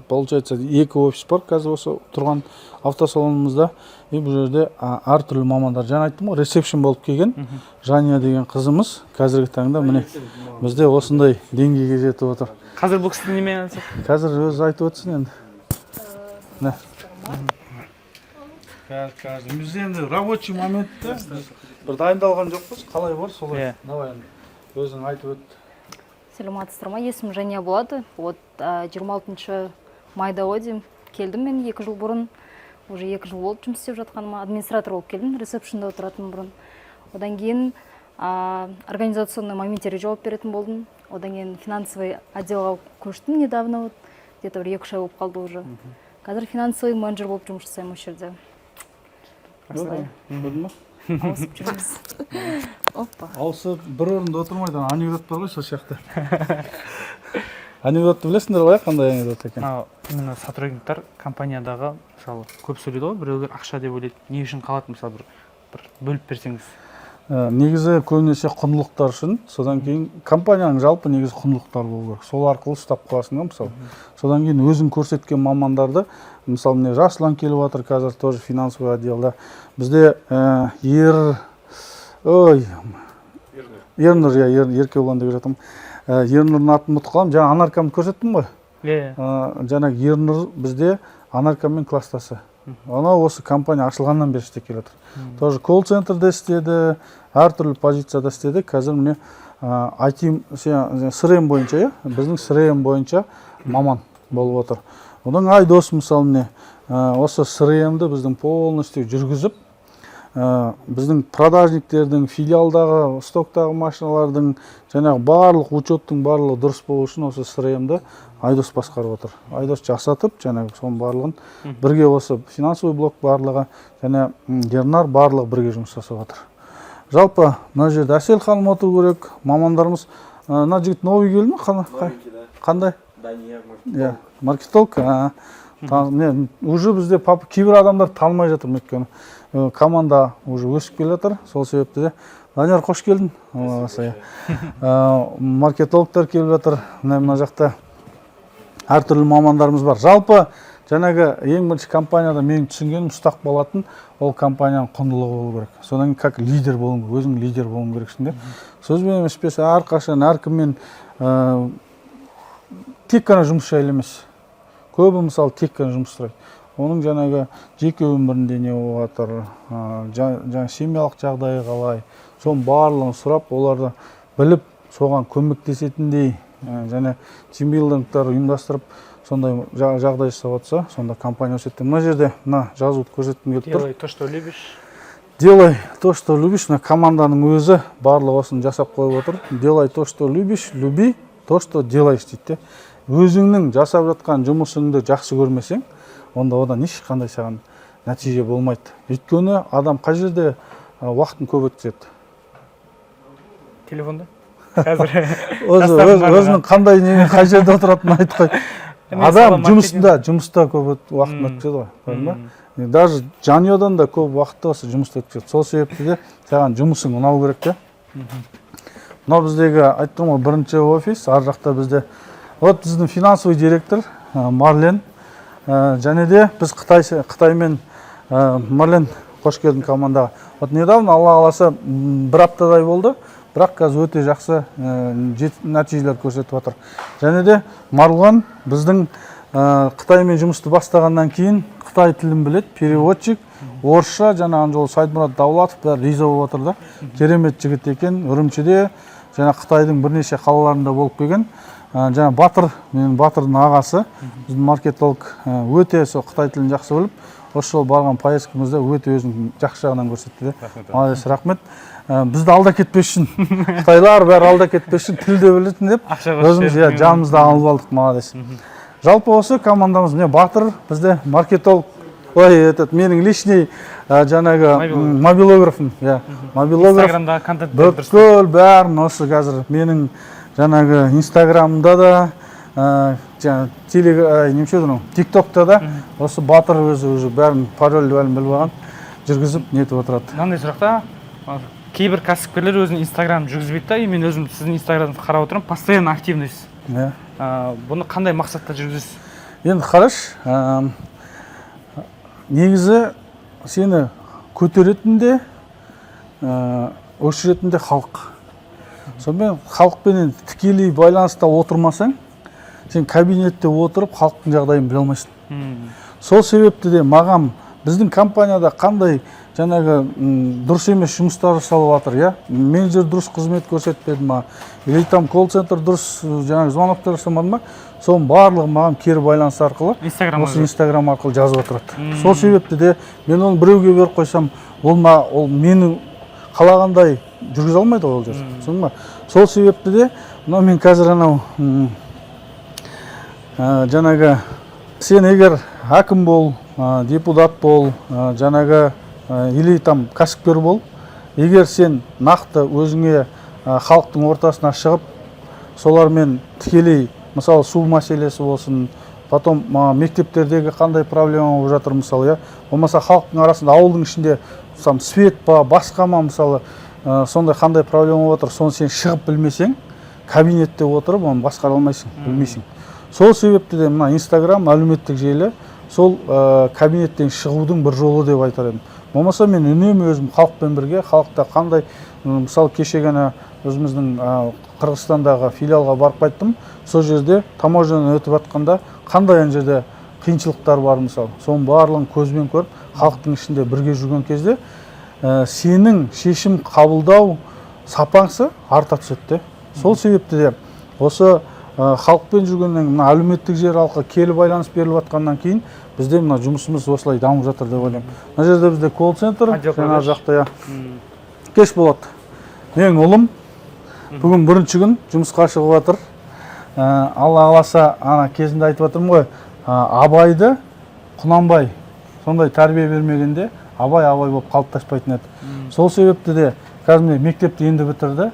получается, 2 офис бар қазір осы тұрған автосалонымызда. Бұл жерде әртүрлі мамандар, жаңа айттым ғой, ресепшн болып келген Жания деген қызымыз қазіргі таңда міне бізде осындай деңгейге жетіп отыр. Қазір бұл кісі немен айналысады? Қазір өзі айтып отырсын енді. Бізде енді рабочий моментте бір дайындалған жоқпыз, қалай бар солай. Давай енді өзің айтып өт. Саламатсыздар ма? Есімім Жания болады. 26 майда келдім мен 2 жыл бұрын. Уже 2 жыл болып жұмыс істеп жатқаныма, администратор болып келдім, ресепшнда отыратын бұрын. Одан кейін организационный моменттерге жауап беретін болдым. Одан кейін финансовый отделға көштім недавно, где-то 2 ай болып қалды уже. Қазір финансовый менеджер болып жұмыс жасаймын осы жерде. Ауысып жүрміз. Опа. Ауысып бір орында отырмайды, анекдот бар ғой сол сияқты. Анекдотты білесіңдер ғой, қандай анекдот екен? Именно сотрудниктар компаниядағы, мысалы, көп сөйлейді ғой, біреулер ақша деп ойлайды. Не үшін қалады, мысалы, бір бөліп берсеңіз? Негізі көбінесе құндылықтар үшін, содан кейін компанияның жалпы негізі құндылықтар болу керек. Сол арқылы ұстап қаласың да, мысалы. Содан кейін өзің көрсеткен мамандарды, мысалы, міне Жасұлан келіп жатыр қазір тоже финансовый отделда. Бізде Еркебұлан деп жатырмын. Ернұрдың атын ұмытып қаламын. Жаңа Анаркамды көрсеттім ғой. Жаңа Ернұр бізде Анаркаммен кластасы. Она осы компания ашылғаннан бері істеп келе жатыр. Тоже колл-центрде істеді, әртүрлі позицияда істеді. Қазір міне CRM бойынша, біздің CRM бойынша маман болып отыр. Одан Айдос мысалы міне осы CRM-ді біздің полностью жүргізіп, біздің продажниктердің, филиалдағы, стоктағы машиналардың, жаңағы барлық учеттің барлығы дұрыс болу үшін осы СРМ-ді Айдос басқарып отыр. Айдос жасатып, жаңағы соның барлығын бірге осы финансовый блок барлығы, және Ернар барлығы бірге жұмыс жасап отыр. Жалпы, мына жерде Әсел ханым отыру керек, мамандарымыз, мына жігіт новый келді ме? Қандай? Дания, маркетолог. Уже бізде кейбір адамдар танымай жатыр, өйткені команда уже өсіп келе жатыр, сол себепті де. Данияр, қош келдің. Маркетологтар келіп жатыр, мына жақта әртүрлі мамандарымыз бар. Жалпы, жаңағы ең бірінші компанияда менің түсінгенім ұстақ болатын, ол компанияның құндылығы болу керек. Содан кейін как лидер болуың керек, өзің лидер болуың керексің деп. Сөзбен емес, әрқашан әркіммен тек қана жұмыс жайлы емес. Көбі мысалы тек қана жұмыс сұрайды. Оның жаңағы жеке өмірінде не болып жатыр, жаңағы семьялық жағдайы қалай, соның барлығын сұрап, оларды біліп, соған көмектесетіндей, және тимбилдингтар ұйымдастырып, сондай жағдай жасап отырса, сонда компания өседі. Мына жерде мына жазуды көрсеткім келіп тұр. Делай то, что любишь. Делай то, что любишь. Мына команданың өзі барлығы осыны жасап қойып отыр. Делай то, что любишь, люби то, что делаешь дейді. Өзіңнің жасап жатқан жұмысыңды жақсы көрмесең, онда одан ешқандай саған нәтиже болмайды. Өйткені адам қай жерде уақытын көп өткізеді? Телефонда? Қазір. Өзінің қандай немен қай жерде отыратынын айтқай. Адам жұмыста көп уақытын өткізеді ғой. Даже жанұядан да көп уақытты осы жұмыста өткізеді. Сол себепті де саған жұмысың ұнау керек те. Мынау біздегі айттым ғой, бірінші офис, ар жақта бізде біздің финансовый директор Марлен, және де біз Қытаймен, Марлен, қош келдің командаға. Недавно, Алла қаласа, бір аптадай болды, бірақ қазір өте жақсы нәтижелер көрсетіп отыр. Және де Марлен біздің Қытаймен жұмысты бастағаннан кейін Қытай тілін біледі, переводчик, орысша, жаңағы жол Сайдмұрат Даулатов бәрі риза болып отыр да. Керемет жігіт екен, Үрімшіде, және Қытайдың бірнеше қалаларында болып келген. Жаңа Батыр, менің Батырдың ағасы, біздің маркетолог өте сол Қытай тілін жақсы біліп, осы жол барған поездкамызда өте өзінің жақсы жағынан көрсетті де. Молодец, рахмет. Бізді алда кетпес үшін, Қытайлар бәрі алда кетпес үшін тілді білетін деп, өзіміз жанымызды алып алдық, молодец. Жалпы осы командамыз, Батыр, бізде маркетолог, менің личный жаңағы мобилографым, Инстаграмда контент бүткіл бәрін осы қазір менің жаңағы Инстаграмда да, тиктокта да, осы Батыр өзі уже бәрін пароль бәрін біліп алған, жүргізіп нетіп отырады. Мынандай сұрақта, кейбір кәсіпкерлер өзінің Инстаграмын жүргізбейді да, мен өзім сіздің Инстаграмды қарап отырмын, постоянно активныйсыз. Бұны қандай мақсатта жүргізесіз? Енді қараш, негізі сені көтеретінде, өшіретінде халық. Сонымен халықпенен тікелей байланыста отырмасаң, сен кабинетте отырып халықтың жағдайын біле алмайсың. Сол себепті де маған біздің компанияда қандай жаңағы дұрыс емес жұмыстар жасалып жатыр, менеджер дұрыс қызмет көрсетпеді ма, или там колл-центр дұрыс жаңағы звоноктар жасамады ма, соның барлығы маған кері байланыс арқылы, осы Инстаграм арқылы жазып отырады. Сол себепті де мен оны біреуге беріп қойсам, ол мені қалағандай жүргізе алмайды ол жер. Сол себепті де мен қазір анау жаңағы сен егер әкім бол, депутат бол, жаңағы или там кәсіпкер бол, егер сен нақты өзіңе халықтың ортасына шығып, солармен тікелей, мысалы су мәселесі болсын, потом мектептердегі қандай проблема болып жатыр мысалы, болмаса халықтың арасында ауылдың ішінде свет па, басқа ма мысалы, сондай қандай проблема болып жатыр, соны сен шығып білмесең, кабинетте отырып, оны басқара алмайсың, білмейсің. Сол себепті де мына Инстаграм, әлеуметтік желі, сол кабинеттен шығудың бір жолы деп айтар едім. Болмаса мен үнемі өзім халықпен бірге, халықта қандай, мысалы кеше ғана өзіміздің Қырғызстандағы филиалға барып қайттым, сол жерде таможнядан өтіп жатқанда қандай жерде қиыншылықтар бар мысалы, соның барлығын көзбен көріп, халықтың ішінде бірге жүрген кезде сенің шешім қабылдау сапаңсы арта түседі. Сол себепті де осы халықпен жүргеннен мына әлеуметтік жер алқа келіп байланыс беріліп жатқаннан кейін бізде мына жұмысымыз осылай дамып жатыр деп ойлаймын. Мына жерде бізде колл-центр, және ар жақта кеш болады. Менің ұлым бүгін бірінші күн жұмысқа шығып жатыр. Алла қаласа ана кезінде айтып жатырмын ғой, Абайды Құнанбай сондай тәрбие бермегенде Абай болып қалыптаспайтын еді. Сол себепті де қазір мектепті енді бітірді.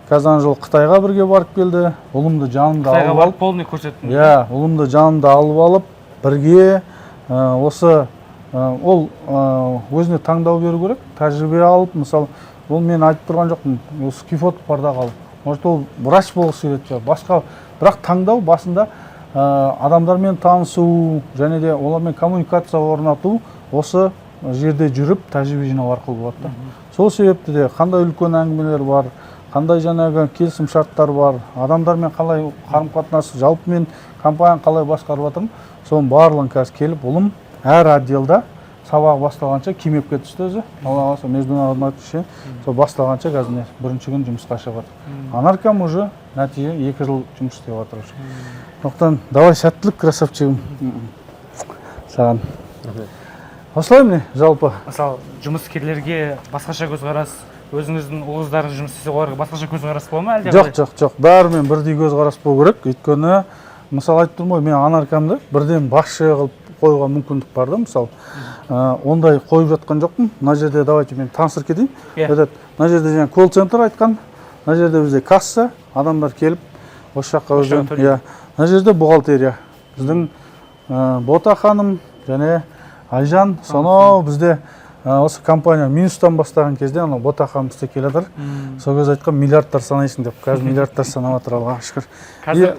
Қазір жыл Қытайға бірге барып келді. Ұлымды жанымда алып алып, полный көрсеттім. Иә, ұлымды жанымда алып алып, бірге осы ол өзіне таңдау беру керек, тәжірибе алып, мысалы, ол мен айтып тұрған жоқпын, осы Кифот барда қалып. Может, ол врач болғысы келеді шығар, басқа, бірақ таңдау басында адамдармен танысу, және де олармен коммуникация орнату осы жерде жүріп тәжірибе жинау арқылы болады. Сол себепті де қандай үлкен әңгімелер бар, қандай жаңағы келісім шарттар бар, адамдармен қалай қарым-қатынас, жалпы мен компанияны қалай басқарып жатырмын, соның барлығын қазір келіп, ұлым әр отделда сабағы басталғанша кимепке түсті өзі. Алла қаласа международный отношения, сол басталғанша қазір бірінші күн жұмысқа шығып жатыр. Анаркам уже нәтиже 2 жыл жұмыс істеп жатыр. Сондықтан давай сәттілік, красавчигім. Саған. Осылай міне жалпы. Мысалы, жұмыскерлерге басқаша көзқарас, өзіңіздің ұлыңыздарыңыз жұмыс істесе оларға басқаша көзқарас бола ма әлде? Жоқ. Бәрімен бірдей көзқарас болу керек. Өйткені мысалы айтып тұрмын ғой, мен анаркамды бірден басшы қылып қоюға мүмкіндік бар да, мысалы. Ондай қойып жатқан жоқпын. Мына жерде давайте мен таныстырып кетейін. Мына жерде жаңа колл-центр айтқан, мына жерде бізде касса, адамдар келіп осы жаққа өзен. Мына жерде бухгалтерия. Біздің Бота ханым және Айжан, сонау бізде осы компания минустан бастаған кезде ана Бота ханым бізде келатыр. Сол кезде айтқан миллиардтар санайсың деп, қазір миллиардтар санап жатыр, Аллаға шүкір.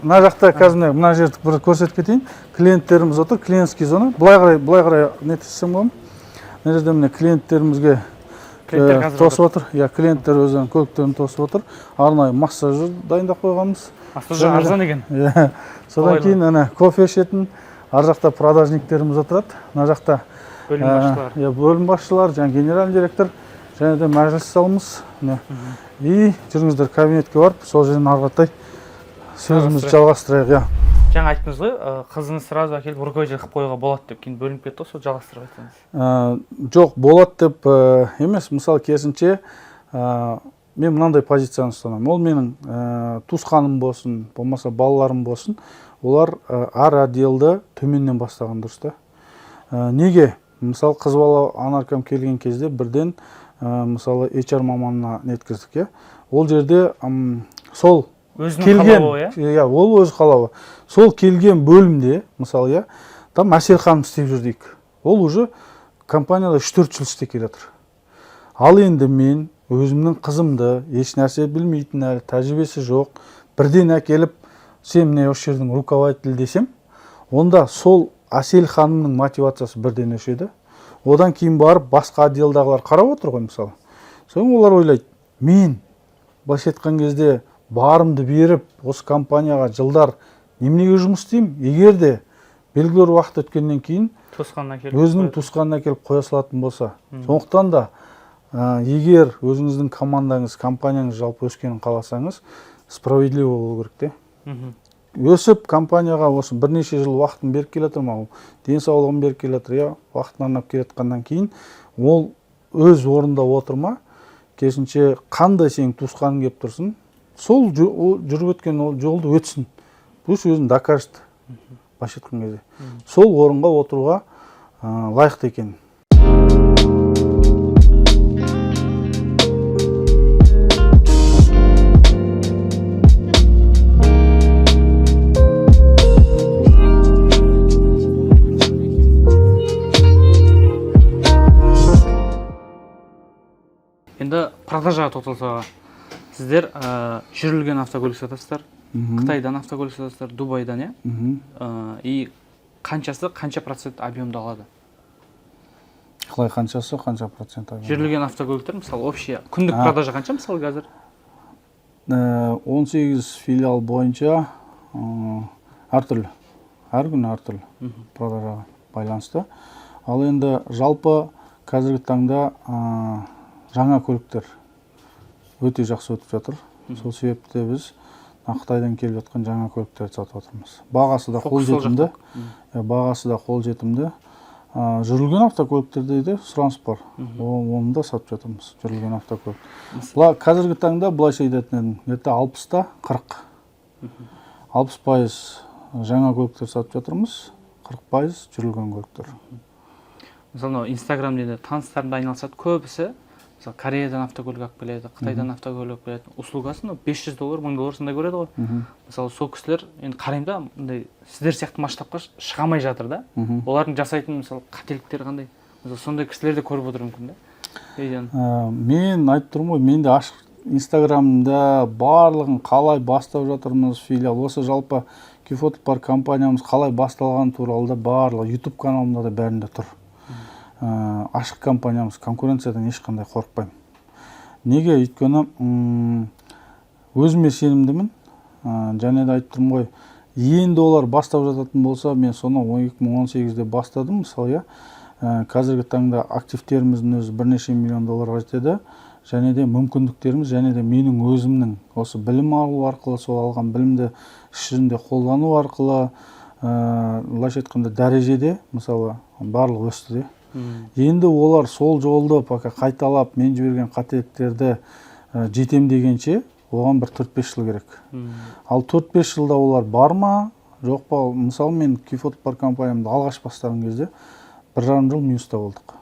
Мына жақта қазір мына жерді бір көрсетіп кетейін. Клиенттеріміз отыр, клиентский зона. Былай қарай не етсем ғой. Мына жерде міне клиенттерімізге тосып отыр. Клиенттер өзінің көліктерін тосып отыр. Арнайы массажер дайындап қойғанбыз. Массажер арзан екен. Содан кейін ана кофе ішетін, ар жақта продажниктеріміз отырады. Мына жақта бөлім басшылар, генеральный директор, және де мәжіліс залымыз. И жүріңіздер кабинетке барып, сол жерден арғатай сөзімізді жалғастырайық. Жаңа айттыңыз ғой, қызыңыз сразу әкеліп руководитель қылып қоюға болады деп, кейін бөлініп кетті, сол жалғастырып айтсаңыз. Жоқ, болады деп емес, мысалы керісінше мен мынандай позицияны ұстанамын. Ол менің туысқаным болсын, болмаса балаларым болсын, олар ар отделді төменнен бастаған дұрыс та. Неге? Мысалы, қыз бала анаркам келген кезде бірден мысалы HR маманына неткіздік. Ол жерде сол келген, ол өз қалауы. Сол келген бөлімде, мысалы, там Әсел ханым істеп жүрдік. Ол уже компанияда 3-4 жыл істеп келе жатыр. Ал енді мен өзімнің қызымды еш нәрсе білмейтін, әлі тәжірибесі жоқ, бірден әкеліп, сен міне осы жердің руководитель десем, онда сол Әсел ханымның мотивациясы бірден өшеді. Одан кейін барып басқа отделдағылар қарап отыр ғой, мысалы. Соң олар ойлайды, мен былайша айтқан кезде барымды беріп, осы компанияға жылдар неменеге жұмыс істеймін? Егер де белгілі уақыт өткеннен кейін өзінің туысқанына келіп қоя салатын болса. Сондықтан да егер өзіңіздің командаңыз, компанияңыз жалпы өскенін қаласаңыз, справедливо болу керек те. Өсіп компанияға осы бірнеше жыл уақытын беріп келе жатыр ма, денсаулығын беріп келе жатыр, уақытын арнап келе жатқаннан кейін, ол өз орында отырма, керісінше қандай сенің туысқаның келіп тұрсын, сол жүріп өткен жолды өтсін. Пусть өзін докажет, былайша айтқан кезде. Сол орынға отыруға лайықты екен. Енді продажаға тоқталсақ, сіздер жүрілген автокөлік сатасыздар, Қытайдан автокөлік сатасыздар, Дубайдан, и қанша процент объемды алады? Қалай қаншасы, қанша процент объем? Жүрілген автокөліктер, мысалы, общий күндік продажа қанша, мысалы, қазір? 18 филиал бойынша әртүрлі, әр күн әртүрлі продажаға байланысты. Ал енді жалпы қазіргі таңда жаңа көліктер өте жақсы өтіп жатыр. Сол себепті біз Қытайдан келіп жатқан жаңа көліктерді сатып жатырмыз. Бағасы да қолжетімді. Бағасы да қолжетімді. Жүрілген автокөліктерде де сұраныс бар. Оны да сатып жатырмыз, жүрілген автокөлік. Қазіргі таңда былайша айтатын едім, 60-та 40. 60% жаңа көліктер сатып жатырмыз, 40% жүрілген көліктер. Мысалы, Инстаграм дейді, таныстарымда айналысады, көбісі мысалы Кореядан автокөлік алып келеді, Қытайдан автокөлік алып келеді. Услугасын $500, $1000 сондай көреді ғой. Мысалы, сол кісілер енді қараймын да, мындай сіздер сияқты масштабқа шыға алмай жатыр да. Олардың жасайтын мысалы қателіктері қандай? Мысалы, сондай кісілерді көріп отырмын мүмкін да. Мен айтып тұрмын ғой, мен де ашық Инстаграмда барлығын қалай бастап жатырмыз, филиал. Осы жалпы Q-Photopar компаниямыз қалай басталған туралы да барлығы YouTube каналымда да бәрінде тұр. Ашық компаниямыз, конкуренциядан ешқандай қорықпаймын. Неге? Өйткені өзіме сенімдімін. Және де айтып тұрмын ғой, енді олар бастап жататын болса, мен соны 2018-де бастадым, мысалы, қазіргі таңда активтеріміздің өзі $1 миллион жетеді. Және де мүмкіндіктеріміз, және де менің өзімнің осы білім алу арқылы, сол алған білімді іс жүзінде қолдану арқылы, былайша айтқанда дәрежеде, мысалы, барлығы өсті де. Енді олар сол жолды пока қайталап, мен жіберген қателіктерді жетем дегенше, оған бір 4-5 жыл керек. Ал 4-5 жылда олар бар ма, жоқ па? Мысалы, мен Q-Photopar компаниямды алғаш бастаған кезде 1,5 жыл минуста болдық.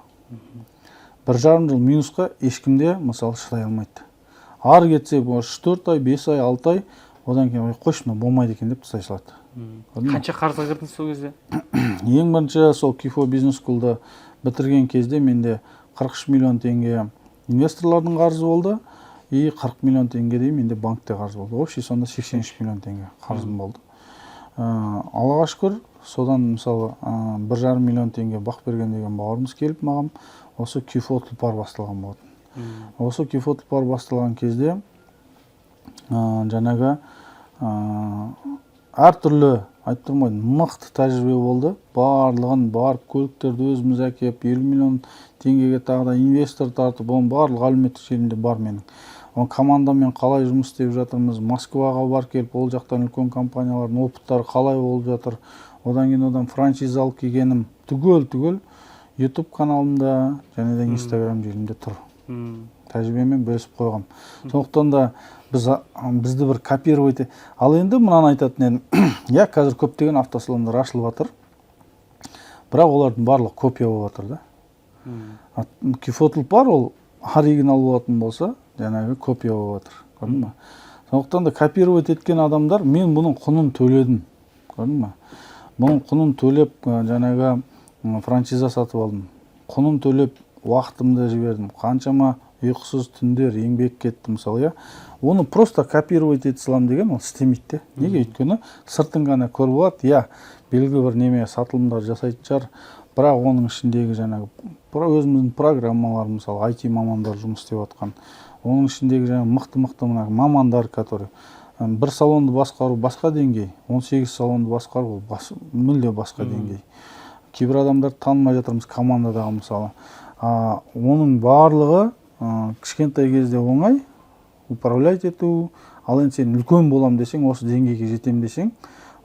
1,5 жыл минусқа ешкімде, мысалы, шыдай алмайды. Ары кетсе, 4 ай, 5 ай, 6 ай, одан кейін қойшы, мына болмайды екен деп тастай салады. Қанша қарызға кірдіңіз сол кезде? Ең бірінші сол Q-Pho бизнес скулды бітірген кезде менде 43 миллион теңге инвесторлардың қарызы болды, и 40 миллион теңгедей менде банкте қарыз болды. Общий сонда 83 миллион теңге қарызым болды. Аллаға шүкір, содан мысалы 1,5 миллион теңге бақ берген деген бауырымыз келіп маған осы Q-Photopar басталған болатын. Осы Q-Photopar басталған кезде жаңағы әртүрлі айтып тұрмын, мықты тәжірибе болды. Барлығын барып көліктерді өзіміз әкеп 50 миллион теңгеге тағы да инвестор тартып, оның барлық әлеуметтік желімде бар менің. Командамен қалай жұмыс істеп жатырмыз, Москваға бар келіп, ол жақтан үлкен компаниялардың опыттары қалай болып жатыр. Одан кейін одан франшиза алып келгенім түгел YouTube каналымда және де Instagram желімде тұр. Тәжірибемен бөлісіп қойғам. Сондықтан да бізді бір копировать. Ал енді мынаны айтатын едім. Я қазір көптеген автосалондар ашылып жатыр. Бірақ олардың барлығы копия болып жатыр да. Q-Photopar ол оригинал болатын болса, жаңағы копия болып жатыр. Көрдің ба? Сондықтан да копировать еткен адамдар, мен бұның құнын төледім. Көрдің ба? Бұның құнын төлеп, жаңағы франшиза сатып алдым. Құнын төлеп, уақытымды жібердім. Қаншама ұйқысыз түндер еңбек кетті, мысалы, оны просто копировать ете салам деген ол істемейді. Неге? Өйткені сыртын ғана көріп алады, белгілі бір неме сатылымдар жасайтын шығар, бірақ оның ішіндегі жаңағы өзіміздің программалар, мысалы, IT мамандар жұмыс істеп жатқан, оның ішіндегі жаңағы мықты мамандар, которые бір салонды басқару басқа деңгей, 18 салонды басқару мүлде басқа деңгей. Кейбір адамдар танымай жатырмыз командадағы, мысалы. Оның барлығы кішкентай кезде оңай, управлять ету, ал енді сен үлкен болам десең, осы деңгейге жетем десең,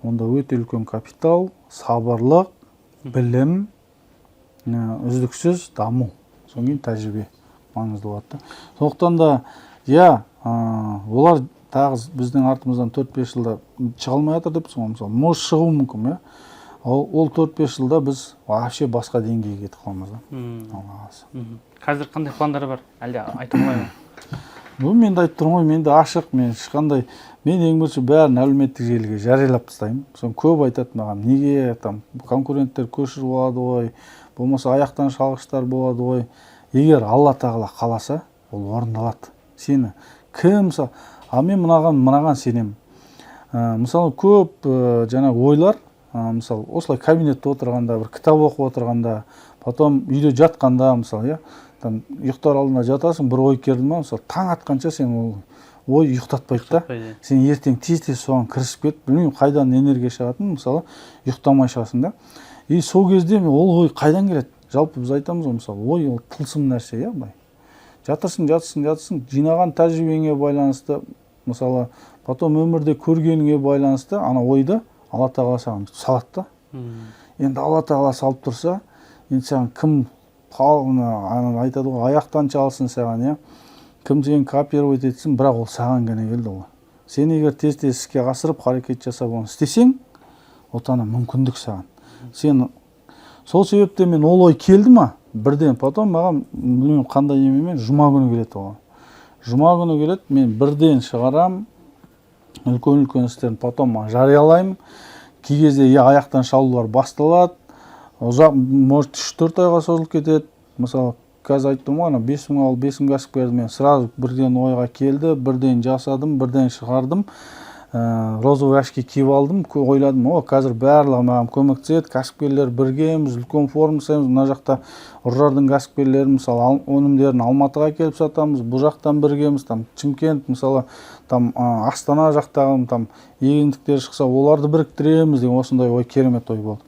онда өте үлкен капитал, сабырлық, білім, үздіксіз даму, соң кейін тәжірибе маңызды болады. Сондықтан да, олар тағы біздің артымыздан 4-5 жылда шыға алмай жатыр деп тұрсың, мысалы, может шығуы мүмкін, ол 4-5 жылда біз вообще басқа деңгейге кетіп қаламыз да. Қазір қандай пландары бар? Әлде айтып алмай ма? Бұл менде айтып тұрмын ғой, менде ашық, мен ешқандай, мен ең бірінші бәрін әлеуметтік желіге жариялап тастаймын. Соны көп айтады маған, неге там конкуренттер көшіріп алады ғой, болмаса аяқтан шалғыштар болады ғой. Егер Алла тағала қаласа, ол орындалады. Сені кім мысалы, мен мынаған сенемін. Мысалы көп жаңа ойлар, мысалы, осылай кабинетте отырғанда, бір кітап оқып отырғанда, потом үйде жатқанда, мысалы, ұйықтар алдында жатасың, бір ой келді ма, мысалы, таң атқанша сен ол ой ұйықтатпайды да. Сен ертең тез-тез соған кірісіп кет, білмеймін қайдан энергия шығатынын, мысалы, ұйықтамай шығасың да. И сол кезде ол ой қайдан келеді? Жалпы біз айтамыз ғой, мысалы, ой ол тылсым нәрсе, былай. Жатырсың, жинаған тәжірибеңе байланысты мысалы потом өмірде көргеніңе байланысты ана ойды Алла тағала саған салады да. Енді Алла тағала салып тұрса, енді саған кім айтады ғой, аяқтан çalsın саған, иә, кім сені копировать етсін, бірақ ол саған ғана келді ғой. Сен егер тез-тез іске асырып харекет жасап оны істесең, отана мүмкіндік саған. Сен сол себепте мен ол ой келді ма, бірден потом маған білмеймін қандай немемен жұма күні келеді оған. Жұма күні келеді, мен бірден шығарам, үлкен істерін потом жариялаймын. Кей кезде аяқтан шалулар басталады, ұзақ, может 3-4 айға созылып кетеді. Мысалы, қазір айттым ғой, 5000 ал 5000 кәсіпкерді мен сразу бірден ойға келді, бірден жасадым, бірден шығардым. Розовый очки киіп алдым, ойладым, қазір барлығы маған көмектеседі, кәсіпкерлер біргеміз, үлкен форум жасаймыз, мына жақта Ұржардың кәсіпкерлері, мысалы, өнімдерін Алматыға келіп сатамыз, бұл жақтан біргеміз, Чимкент, мысалы, Астана жақтағы егіндіктер шықса, оларды біріктіреміз деген осындай ой, керемет ой болды.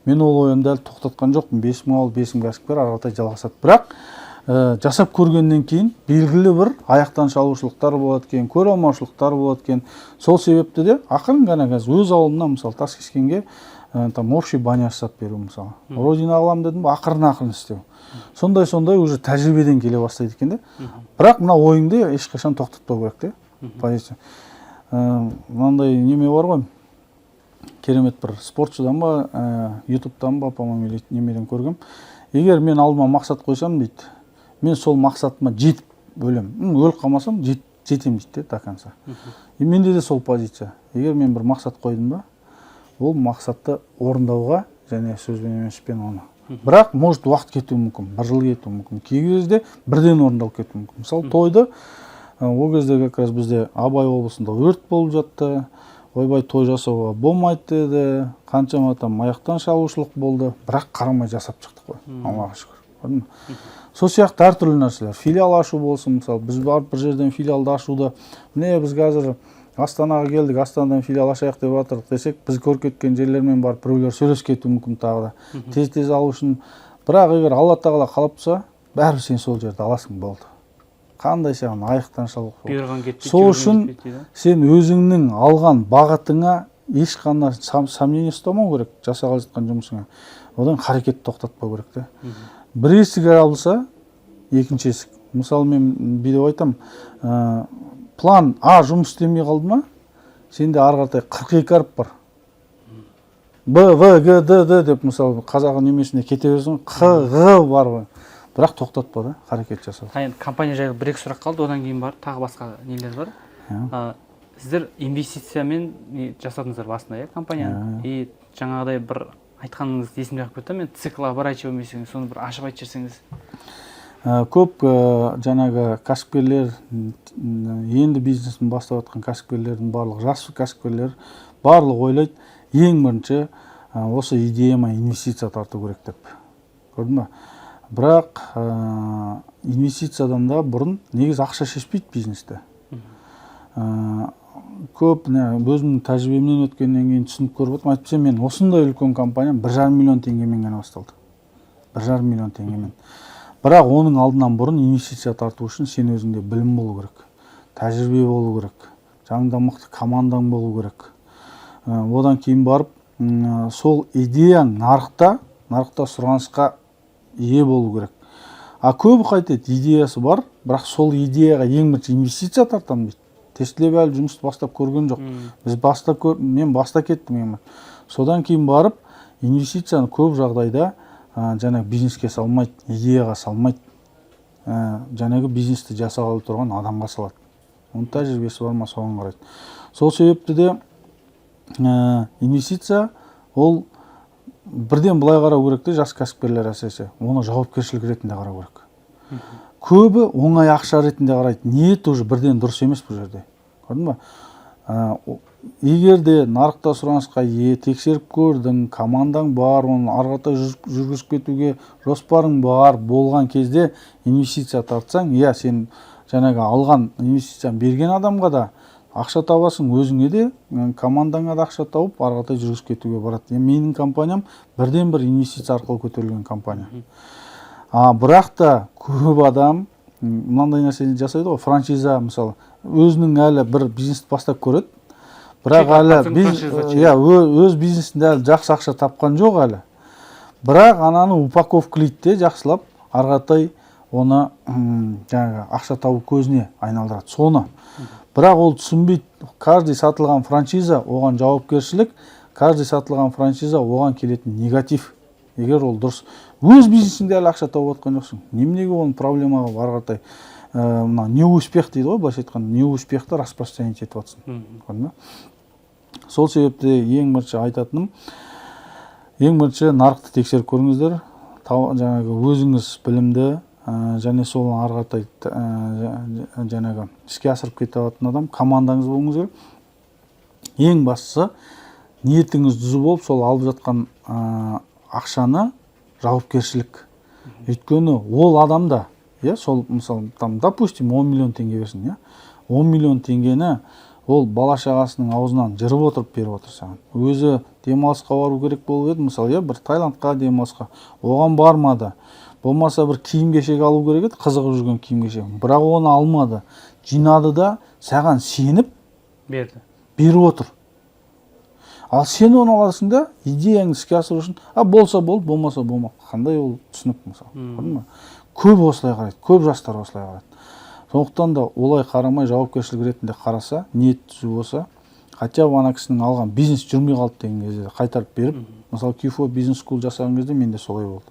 Мен ол ойымды әлі тоқтатқан жоқпын, 5000 ал 5000 кәсіпкер арғатай жалғасады. Бірақ жасап көргеннен кейін белгілі бір аяқтан шалушылықтар болады екен, көре алмаушылықтар болады екен. Сол себепті де ақырын ғана қазір өз ауылымнан, мысалы, Таскескенге общий баня жасап беру, мысалы. Родина алам дедім, ақырын істеу. Сондай уже тәжірибеден келе бастайды екен де. Бірақ мына ойыңды ешқашан тоқтатпау керек те. Позиция. Мынандай неме бар ғой. Керемет бір спортшыдан ба, ютубтан ба, по-моему, немеден көргем. Егер мен алдыма мақсат қойсам, дейді, мен сол мақсатыма жетіп өлем. Өліп қалмасам, жетем дейді до конца. Менде де сол позиция. Егер мен бір мақсат қойдым ба, ол мақсатты орындауға және сөзбен емеспен оны. Бірақ может уақыт кетуі мүмкін, бір жыл кетуі мүмкін. Кей кезде бірден орындалып кетуі мүмкін. Мысалы, тойды ол кезде как раз бізде Абай облысында өрт болып жатты. Ойбай, той жасауға болмайды деді. Қаншама аяқтан шалушылық болды. Бірақ қарамай жасап шықтық қой. Аллаға шүкір. Сол сияқты әртүрлі нәрселер. Филиал ашу болсын, мысалы, біз барып бір жерден филиалды ашуды, міне біз қазір Астанаға келдік, Астанадан филиал ашайық деп жатырдық десек, біз көріп кеткен жерлермен барып біреулер сөйлесіп кетуі мүмкін тағы да. Тез-тез алу үшін. Бірақ егер Алла тағала қалап тұрса, бәрібір сен сол жерді аласың, болды. Қандай саған аяқтан шалып болды. Сол үшін сен өзіңнің алған бағытыңа ешқандай сомнение ұстамау керек, жасағалы жатқан жұмысыңа. Одан харекет тоқтатпау керек те. Бір есік жабылса, екінші есік. Мысалы, мен видео айтам, план А жұмыс істемей қалды ма, сенде ары қаратай 42 harf бар. Б, В, Г, Д, Д деп, мысалы, қазақ немесіне кете берсең, Қ, Ғ бар ғой. Бірақ тоқтатпа да, харекет жасау. Компания жайлы бір-екі сұрақ қалды, одан кейін бар, тағы басқа нелер бар. Сіздер инвестициямен жасадыңыздар басында, компанияны. И жаңағыдай бір айтқаныңыз есімде қалып кетті, мен цикл оборачиваем десеңіз, соны бір ашып айтып жіберсеңіз. Көп жаңағы кәсіпкерлер, енді бизнесін бастап жатқан кәсіпкерлердің барлығы, жас кәсіпкерлер барлығы ойлайды, ең бірінші осы идеяма инвестиция тарту керек деп. Көрдің ба? Бірақ инвестициядан да бұрын негіз ақша шешпейді бизнесте. Көп өзімнің тәжірибемнен өткеннен кейін түсініп көріп отырмын. Айтпасам, мен осындай үлкен компания 1,5 миллион теңгемен ғана басталды. 1,5 миллион теңгемен. Бірақ оның алдынан бұрын инвестиция тарту үшін сен өзіңде білім болу керек, тәжірибе болу керек, жаныңда мықты командаң болу керек. Одан кейін барып, сол идеяң нарықта сұранысқа ие болу керек. Көбі қайтеді, идеясы бар, бірақ сол идеяға ең бірінші инвестиция тартам дейді. Тестілеп әлі жұмысты бастап көрген жоқ. Мен баста кеттім. Содан кейін барып, инвестицияны көп жағдайда жаңағы бизнеске салмайды, идеяға салмайды. Жаңағы бизнесті жасағалы тұрған адамға салады. Оның тәжірибесі бар ма, соған қарайды. Сол себепті де инвестиция ол бірден былай қарау керек те, жас кәсіпкерлер әсіресе, оны жауапкершілік ретінде қарау керек. Көбі оңай ақша ретінде қарайды. Ниет уже бірден дұрыс емес бұл жерде. Көрдің ба? Егер де нарықта сұранысқа тексеріп көрдің, командаң бар, оны ары қаратай жүргізіп кетуге жоспарың бар болған кезде инвестиция тартсаң, сен жаңағы алған инвестицияны берген адамға да ақша табасың, өзіңе де, командаңа да ақша тауып, ары қаратай жүргізіп кетуге барады. Менің компаниям бірден бір инвестиция арқылы көтерілген компания. Бірақ та көп адам мынандай нәрсені жасайды ғой, франшиза, мысалы, өзінің әлі бір бизнесті бастап көреді, бірақ Тек әлі атқасын франшиза иә, өз бизнесінде әлі жақсы ақша тапқан жоқ әлі. Бірақ ананы упаковкалайды де жақсылап, арғатай оны жаңағы ақша табу көзіне айналдырады. Соны. Бірақ ол түсінбейді. Каждый сатылған франшиза оған жауапкершілік, каждый сатылған франшиза оған келетін негатив. Егер ол дұрыс. Өз бизнесіңде әлі ақша тауып отқан жоқсың. Неменеге оның проблемаға арғатай не успех дейді ғой, былайша айтқанда, не успехті распространить етіп жатсың. Сол себепте ең бірінші айтатыным, ең бірінші нарықты тексеріп көріңіздер. Жаңағы өзіңіз білімді және сол арғатай жаңағы іске асырып кете алатын адам, командаңыз болуыңыз керек. Ең бастысы ниетіңіз түзу болып, сол алып жатқан ақшаны жауапкершілік. Өйткені ол адамда, сол мысалы, допустим, 10 миллион теңге берсін, 10 миллион теңгені ол бала шағасының аузынан жырып отырып беріп отыр саған. Өзі демалысқа бару керек болып еді, мысалы, бір Таиландқа демалысқа. Оған бармады. Болмаса бір киім кешек алу керек еді, қызығып жүрген киім кешек. Бірақ оны алмады. Жинады да саған сеніп беріп отыр. Ал сен оны аласың да, идеяңды іске асыру үшін, болса бол, болмаса болмақ. Қандай ол түсінік мысалы. Көп осылай қарайды, көп жастар осылай қарайды. Сондықтан да олай қарамай жауапкершілік ретінде қараса, ниет түзу болса, хотя ана кісінің алған бизнес жүрмей қалды деген кезде қайтарып беріп, мысалы Кифо бизнес скул жасаған кезде менде солай болды.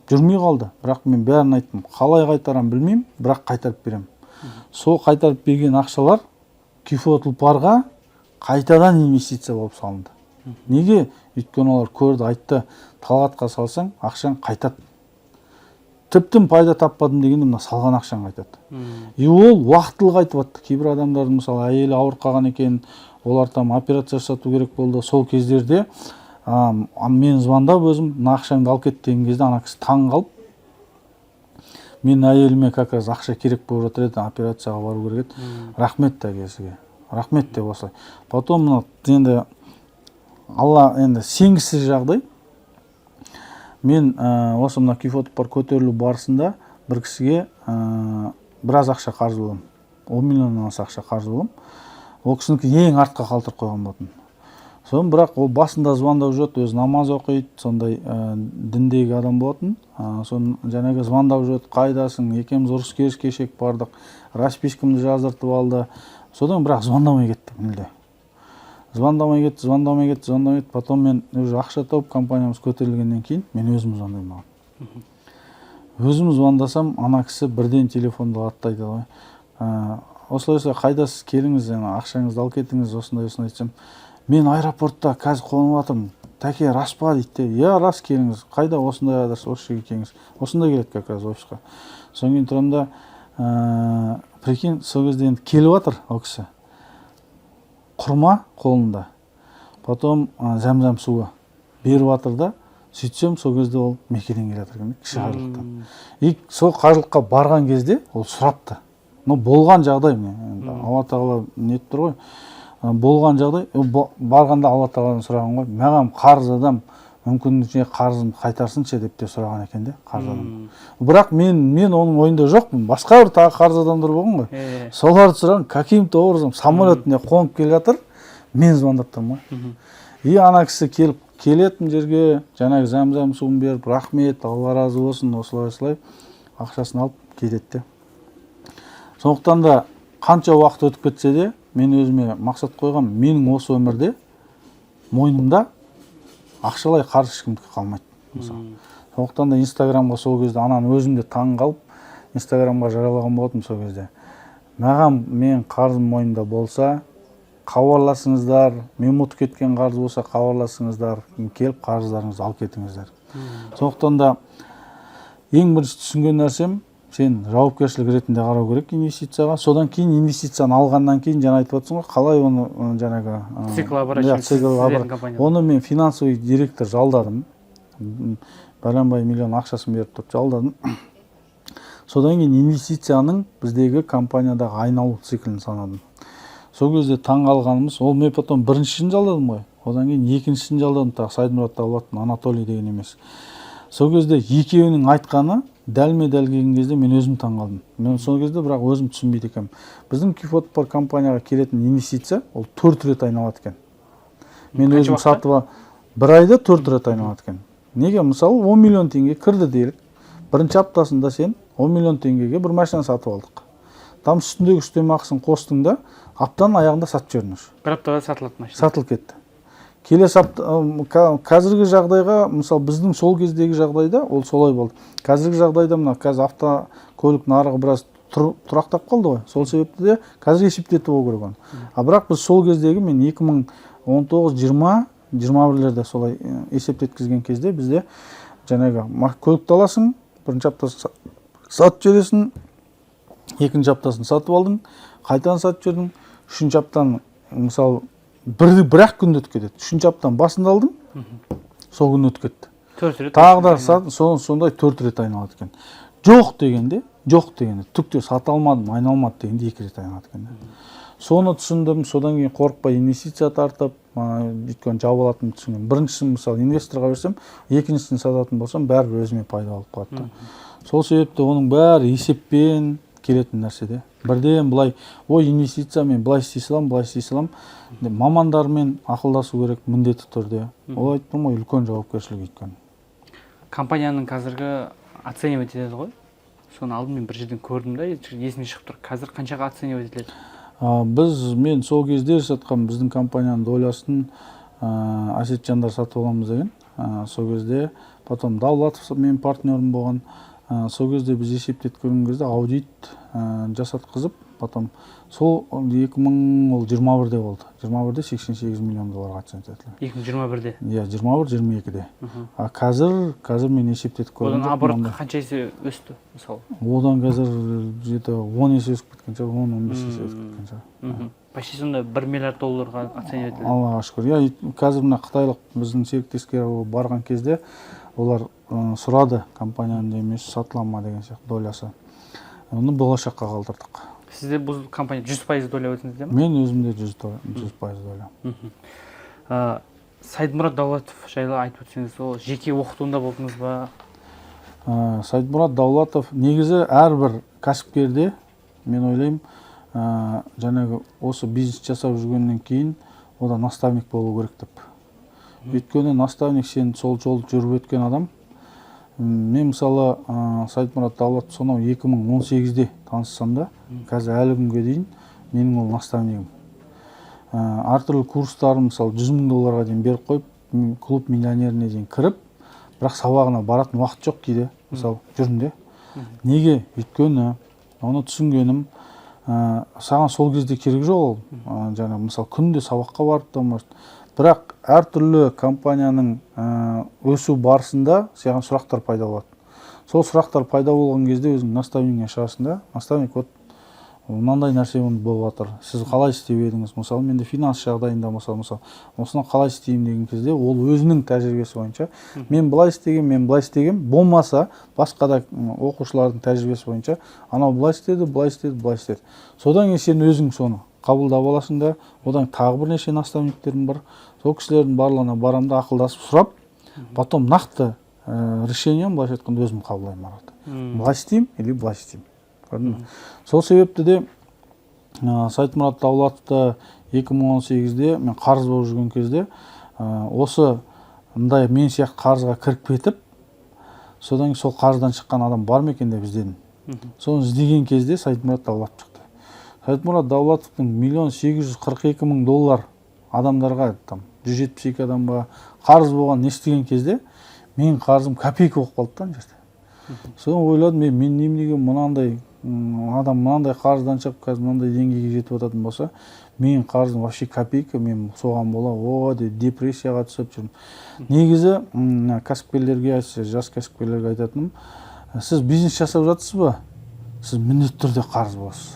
Жүрмей қалды, бірақ мен бәрін айттым. Қалай қайтарам білмеймін, бірақ қайтарып берем. Сол қайтарып берген ақшалар Кифо тұлпарға қайтадан инвестиция болып салынды. Неге? Өйткені олар көрді, айтты, талғатқа салсаң, ақшаң қайтады. Тіптен пайда таппадым дегенде мына салған ақшаң қайтады. И ол уақытылы қайтып жатты. Кейбір адамдардың мысалы әйелі ауырып қалған екен, олар там операция жасату керек болды. Сол кездерде мен звондап өзім ақшаңды алып кет деген кезде ана кісі таң қалып, мен әйеліме как раз ақша керек болып жатыр еді, операцияға бару керек еді. Рахмет та кесіге. Рахмет деп осылай. Потом енді Алла енді сенгісіз жағдай. Мен осы мына Кифо тұлпар көтерілу барысында бір кісіге біраз ақша қарыз боламын. 10 миллионнан аса ақша қарыз боламын. Ол кісінікі ең артқа қалтырып қойған болатын. Соны бірақ ол басында звондап жүреді, өзі намаз оқиды, сондай діндегі адам болатын. Соны жаңағы звондап жүреді, қайдасың, екеуміз ұрыс керіс кешек бардық, распискамды жаздыртып алды. Содан бірақ звондамай кетті мүлде. Звондамай кетті. Потом мен уже ақша тауып компаниямыз көтерілгеннен кейін мен өзім звондаймын. Өзім звондасам, ана кісі бірден телефонды алады айтады ғой. Осылайша қайдасыз, келіңіз, ақшаңызды алып кетіңіз, осындай айтсам, мен аэропортта қазір қонып жатырмын. Тәке, рас па дейді. Я, рас, келіңіз. Қайда? Осындай адрес, осы жерге келіңіз. Осында келеді как раз офисқа. Содан кейін тұрамын да, прикинь, сол кезде енді келіп жатыр ол кісі. Құрма қолында. Потом зәм-зәм суы беріп жатыр да, сөйтсем сол кезде ол Меккеден келе жатыр екен, кіші қажылықтан. И сол қажылыққа барған кезде ол сұрапты. Болған жағдай мне. Алла тағала не етіп тұр ғой. Болған жағдай, барғанда Алла тағаладан сұраған ғой. Маған қарыз адам мүмкіндігінше қарызымды қайтарсыншы деп те сұраған екен де, қарыз адам. Бірақ мен оның ойында жоқпын. Басқа бір тағы қарыз адамдар болған ғой. Соларды сұраған, каким-то образом самолетіне қонып келе жатыр, мен звондап тұрмын ғой. И ана кісі келетін жерге жаңағы зәм-зәм суын беріп, рахмет, Алла разы болсын, осылай ақшасын алып кетеді де. Сондықтан да қанша уақыт өтіп кетсе де, мен өзіме мақсат қойғам, менің осы өмірде мойнымда ақшалай қарыз ешкімдікі қалмайды. Сондықтан да Инстаграмға сол кезде ананы өзімде таң қалып, Инстаграмға жариялаған болатым сол кезде. Маған мен қарызым мойнымда болса, хабарласыңыздар, мен ұмытып кеткен қарыз болса хабарласыңыздар, келіп қарыздарыңызды алып кетіңіздер. Сондықтан да ең бірінші түсінген нәрсем, сен жауапкершілік ретінде қарау керек инвестицияға. Содан кейін инвестицияны алғаннан кейін жаңа айтып отырсың ғой, қалай оны жаңағы оны мен финансовый директор жалдадым. Бәленбай миллион ақшасын беріп тұрып жалдадым. Содан кейін инвестицияның біздегі компаниядағы айналу циклін санадым. Сол кезде таң қалғанымыз, ол мен потом біріншісін жалдадым ғой. Одан кейін екіншісін жалдадым, тағы Сайдмұрат Талғаттың Анатолий деген емес. Сол кезде екеуінің айтқаны дәлме-дәл келген кезде мен өзім таңғалдым. Мен сол кезде бірақ өзім түсінбейді екенмін. Біздің Кифотпар компанияға келетін инвестиция ол 4 рет айналады екен. Мен өзім сатып бір айда 4 рет айналады екен. Неге? Мысалы 10 миллион теңге кірді делік. Бірінші аптасында сен 10 миллион теңгеге бір машина сатып алдық. Там үстіндегі үстемақысын қостың да аптаның аяғында сатып жібердің. Бір аптада сатылады машина. Сатылып кетті. Келесі қазіргі жағдайға, мысалы біздің сол кездегі жағдайда ол солай болды. Қазіргі жағдайда мына қазір автокөлік нарығы біраз тұрақтап қалды ғой. Сол себепті де қазір есептетіп болу керек оны. Бірақ біз сол кездегі мен 2019-20-21-лерде солай есептеткізген кезде бізде жаңағы көлікті аласың, бірінші аптасын сатып жібересің, екінші аптасын сатып алдың, қайтадан сатып жібердің, үшінші аптаны мысалы бір-ақ күнде өтіп кетеді. Үшінші аптаның басында алдың, сол күн өтіп кетті. Тағы да сондай 4 рет айналады екен. Жоқ дегенде, түкте сата алмадым, айналмады дегенде 2 рет айналады екен. Соны түсіндім, содан кейін қорықпай инвестиция тартып, өйткені жауап алатынымды түсіндім. Біріншісін мысалы инвесторға берсем, екіншісін сататын болсам, бәрібір өзіме пайда алып қалады. Сол себепті оның бәрі есеппен келетін нәрседе. Бірден былай, инвестиция мен былай істей салам, мамандармен ақылдасу керек міндетті түрде. Ол айттым ғой, үлкен жауапкершілік өйткені. Компанияның қазіргі оценивать етеді ғой. Соны алдым мен бір жерден көрдім да, есіме шығып тұр. Қазір қаншаға оценивать етіледі? Мен сол кезде жатқан біздің компанияның долясын Асетжандар сатып аламыз деген. Сол кезде потом Давлатов мен партнерім болған. Сол кезде біз есептетіп көрген кезде аудит жасатқызып, потом сол 2021-де болды. 21-де 88 миллион долларға оценивать етілді. 2021-де? Иә, 21-22-де. Қазір мен есептетіп көрген. Одан оборот қанша есе өсті, мысалы? Одан қазір 10 есе өсіп кеткен шығар, 10-15 есе өсіп кеткен шығар. Почти сонда 1 миллиард долларға оценивать етілді. Аллаға шүкір. Қазір мына қытайлық біздің серіктеске барған кезде олар сұрады компанияның емес сатыла ма деген сияқты долясы. Оны болашаққа қалдырдық. Сізде бұл компания 100% доля өзіңізде ме? Мен өзімде 100% доля. Сайдмұрат Давлатов жайлы айтып өтсеңіз, ол жеке оқытуында болдыңыз ба? Сайдмұрат Давлатов негізі әрбір кәсіпкерде, мен ойлаймын, жаңағы осы бизнес жасап жүргеннен кейін ода наставник болу керек деп. Өйткені наставник сен сол жолды жүріп өткен адам. Мен мысалы Сайдмұрат Давлатов сонау 2018-де таныссам да, қазір әлі күнге дейін менің ол наставнигім. Әртүрлі курстарын мысалы 100 000 долларға дейін беріп қойып, клуб миллионеріне дейін кіріп, бірақ сабағына баратын уақыт жоқ кейде, мысалы жүрмде. Неге? Өйткені оны түсінгенім, саған сол кезде керек жоқ ол. Жаңа мысалы күнде сабаққа барып та бірақ әртүрлі компанияның өсу барысында саған сұрақтар пайда болады. Сол сұрақтар пайда болған кезде өзің наставнигіне шығасың да, наставник мынандай нәрсе болып жатыр. Сіз қалай істеп едіңіз? Мысалы менде финанс жағдайында мысалы осыны қалай істеймін деген кезде ол өзінің тәжірибесі бойынша мен былай істегем, болмаса басқа да оқушылардың тәжірибесі бойынша анау былай істеді. Содан кейін сен өзің соны қабылдап аласың да, одан тағы бірнеше наставниктерім бар. Сол кісілердің барлығына барамда ақылдасып сұрап, потом нақты решением былайша айтқанда өзім қабылдаймын. Былай істеймін или былай істеймін. Сол себепті де Сайдмұрат Давлатовта 2018-де мен қарыз болып жүрген кезде осы мындай мен сияқты қарызға кіріп кетіп, содан сол қарыздан шыққан адам бар ма екен деп іздедім. Соны іздеген кезде Сайдмұрат Давлатов шықты. Сайдмұрат Давлатовтың 1.842 000 доллар адамдарға, 172 адамға қарыз болған естіген кезде менің қарызым копейка болып қалды да жерде. Соны ойладым, мен неменеге мынандай адам мынандай қарыздан шығып, қазір мынандай деңгейге жетіп отыратын болса, менің қарызым вообще копейка, мен соған бола, депрессияға түсіп жүрмін. Негізі кәсіпкерлерге, жас кәсіпкерлерге айтатыным, сіз бизнес жасап жатсыз ба? Сіз міндетті түрде қарыз боласыз.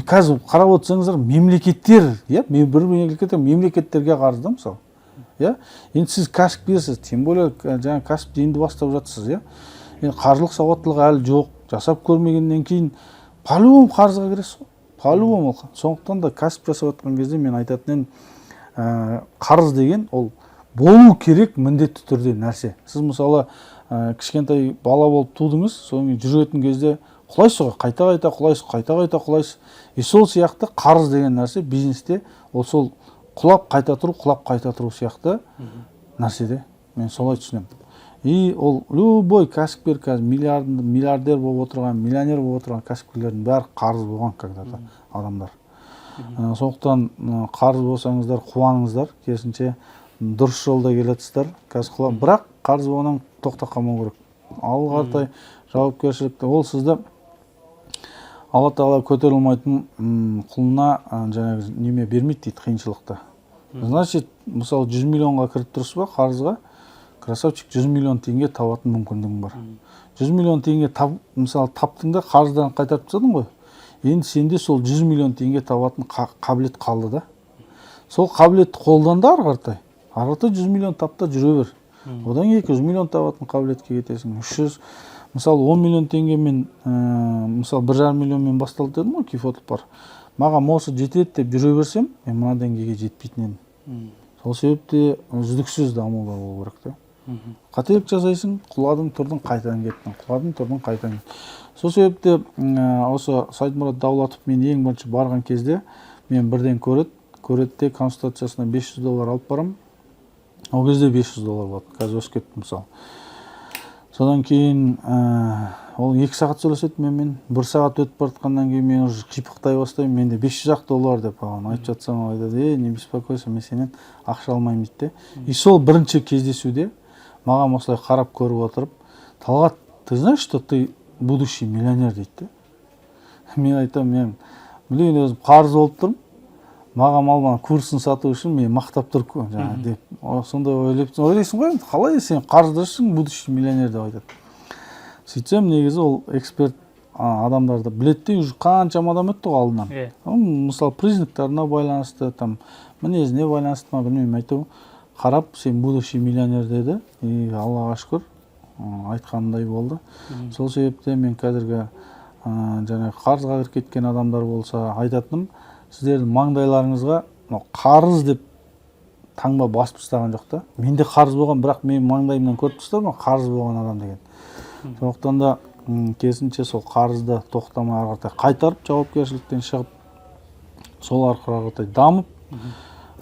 Қазір қарап отырсаңыздар, мемлекеттерге қарызда мысалы. Енді сіз кәсіпкерсіз, тем более жаңа кәсіпті енді бастап жатсыз. Енді қаржылық сауаттылығы әлі жоқ, жасап көрмегеннен кейін по-любому қарызға кіресіз ғой. По-любому. Сондықтан да кәсіп жасап жатқан кезде мен айтатын қарыз деген ол болу керек міндетті түрде нәрсе. Сіз мысалы кішкентай бала болып тудыңыз, содан кейін жүретін кезде құлайсыз ғой, қайта құлайсыз, қайта құлайсыз. Сол сияқты қарыз деген нәрсе бизнесте ол сол құлап қайта тұру сияқты нәрседе. Мен солай түсінемін. И ол любой кәсіпкер қазір миллиардер болып отырған, миллионер болып отырған кәсіпкерлердің бәрі қарыз болған когда-то адамдар. Сондықтан қарыз болсаңыздар, қуаныңыздар, керісінше дұрыс жолда келатсыздар. Қазір бірақ қарыз болғаннан тоқтап қалмау керек. Алға қаратай жауапкершілікті ол сізді Алла Тағала көтере алмайтын құлына жаңағы неме бермейді дейді қиыншылықта. Значит, мысалы 100 миллионға кіріп тұрсыз ба қарызға, красавчик 100 миллион теңге табатын мүмкіндігің бар. 100 миллион теңге мысалы таптың да қарыздан қайтарып тастадың ғой. Енді сенде сол 100 миллион теңге табатын қабілет қалды да. Сол қабілетті қолдан да ары қаратай 100 миллион тапта жүре бер. Одан 200 миллион табатын қабілетке кетесің. 300, мысалы 10 миллион теңгемен, мысалы 1,5 миллионмен басталды дедім ғой, кифотлық бар. Маған осы жетеді деп жүре берсем, мен мына деңгейге жетпейтін едім. Сол себепте үздіксіз дамуда болу керек та. Қателік жасайсың, құладың, тұрдың, қайтадан кеттің. Құладың, тұрдың, қайтадан кеттің. Сол себепте осы Сайдмұрат Даулатов мен ең бірінші барған кезде мен бірден көретте консультациясына $500 алып барам. Ол кезде $500 болады. Қазір өсіп кетті мысалы. Содан кейін ол 2 сағат сөйлеседі менімен. 1 сағат өтіп бартқаннан кейін мен уже қипықтай бастаймын. Менде $500 деп айтып жатсам, айтады, не беспокойся, мен сенен ақша алмаймын дейді. И сол бірінші кездесуде маған осылай қарап көріп отырып, Талғат, ты знаешь, что ты будущий миллионер дейді. Мен айтам, мен білген өзім қарыз болып тұрмын. Маған алған курсын сату үшін мен мақтап тұрып жаңа деп. Сонда ойлайсың ғой, қалай сен қарыздасың, будущий миллионер деп айтады. Сөйтсем негізі ол эксперт адамдарды білетті, уже қаншама адам өтті ғой алдынан. Мысалы признактарына байланысты, там мінезіне байланысты ма білмеймін, айту қарап сен будущий миллионер деді. И Аллаға шүкір айтқандай болды. Сол себепте мен қазіргі жаңа қарызға кіріп кеткен адамдар болса айтатыным, сіздердің маңдайларыңызға қарыз деп таңба басып тастаған жоқ та. Менде қарыз болған, бірақ мен маңдайымнан көріп тастадым қарыз болған адам деген. Сондықтан да керісінше сол қарызды тоқтамай ары қаратай қайтарып, жауапкершіліктен шығып, сол арқылы ары қаратай дамып,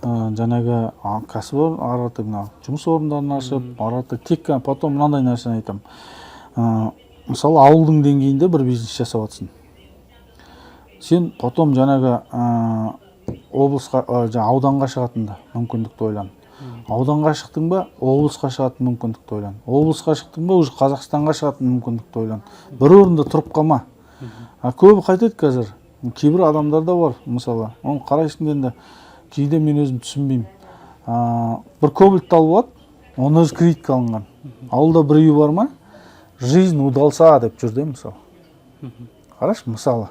жаңағы кәсіпорын ары қаратай жұмыс орындарын ашып, ары қаратай тек потом мынандай нәрсені айтамын. Мысалы ауылдың деңгейінде бір бизнес жасап жатсың. Сен потом жаңағы облысқа, ауданға шығатында мүмкіндікті ойлан. Ауданға шықтың ба, облысқа шығатын мүмкіндікті ойлан. Облысқа шықтың ба, уже Қазақстанға шығатын мүмкіндікті ойлан. Бір орында тұрып қалма. Көбі қайтеді қазір. Кейбір адамдар да бар, мысалы. Оны қарайсың енді, кейде мен өзім түсінбеймін. Бір көбілтті алып алады, оны өзі кредитке алынған. Ауылда бір үй бар ма? Жизнь удалса деп жүрді, мысалы. Қараш, мысалы.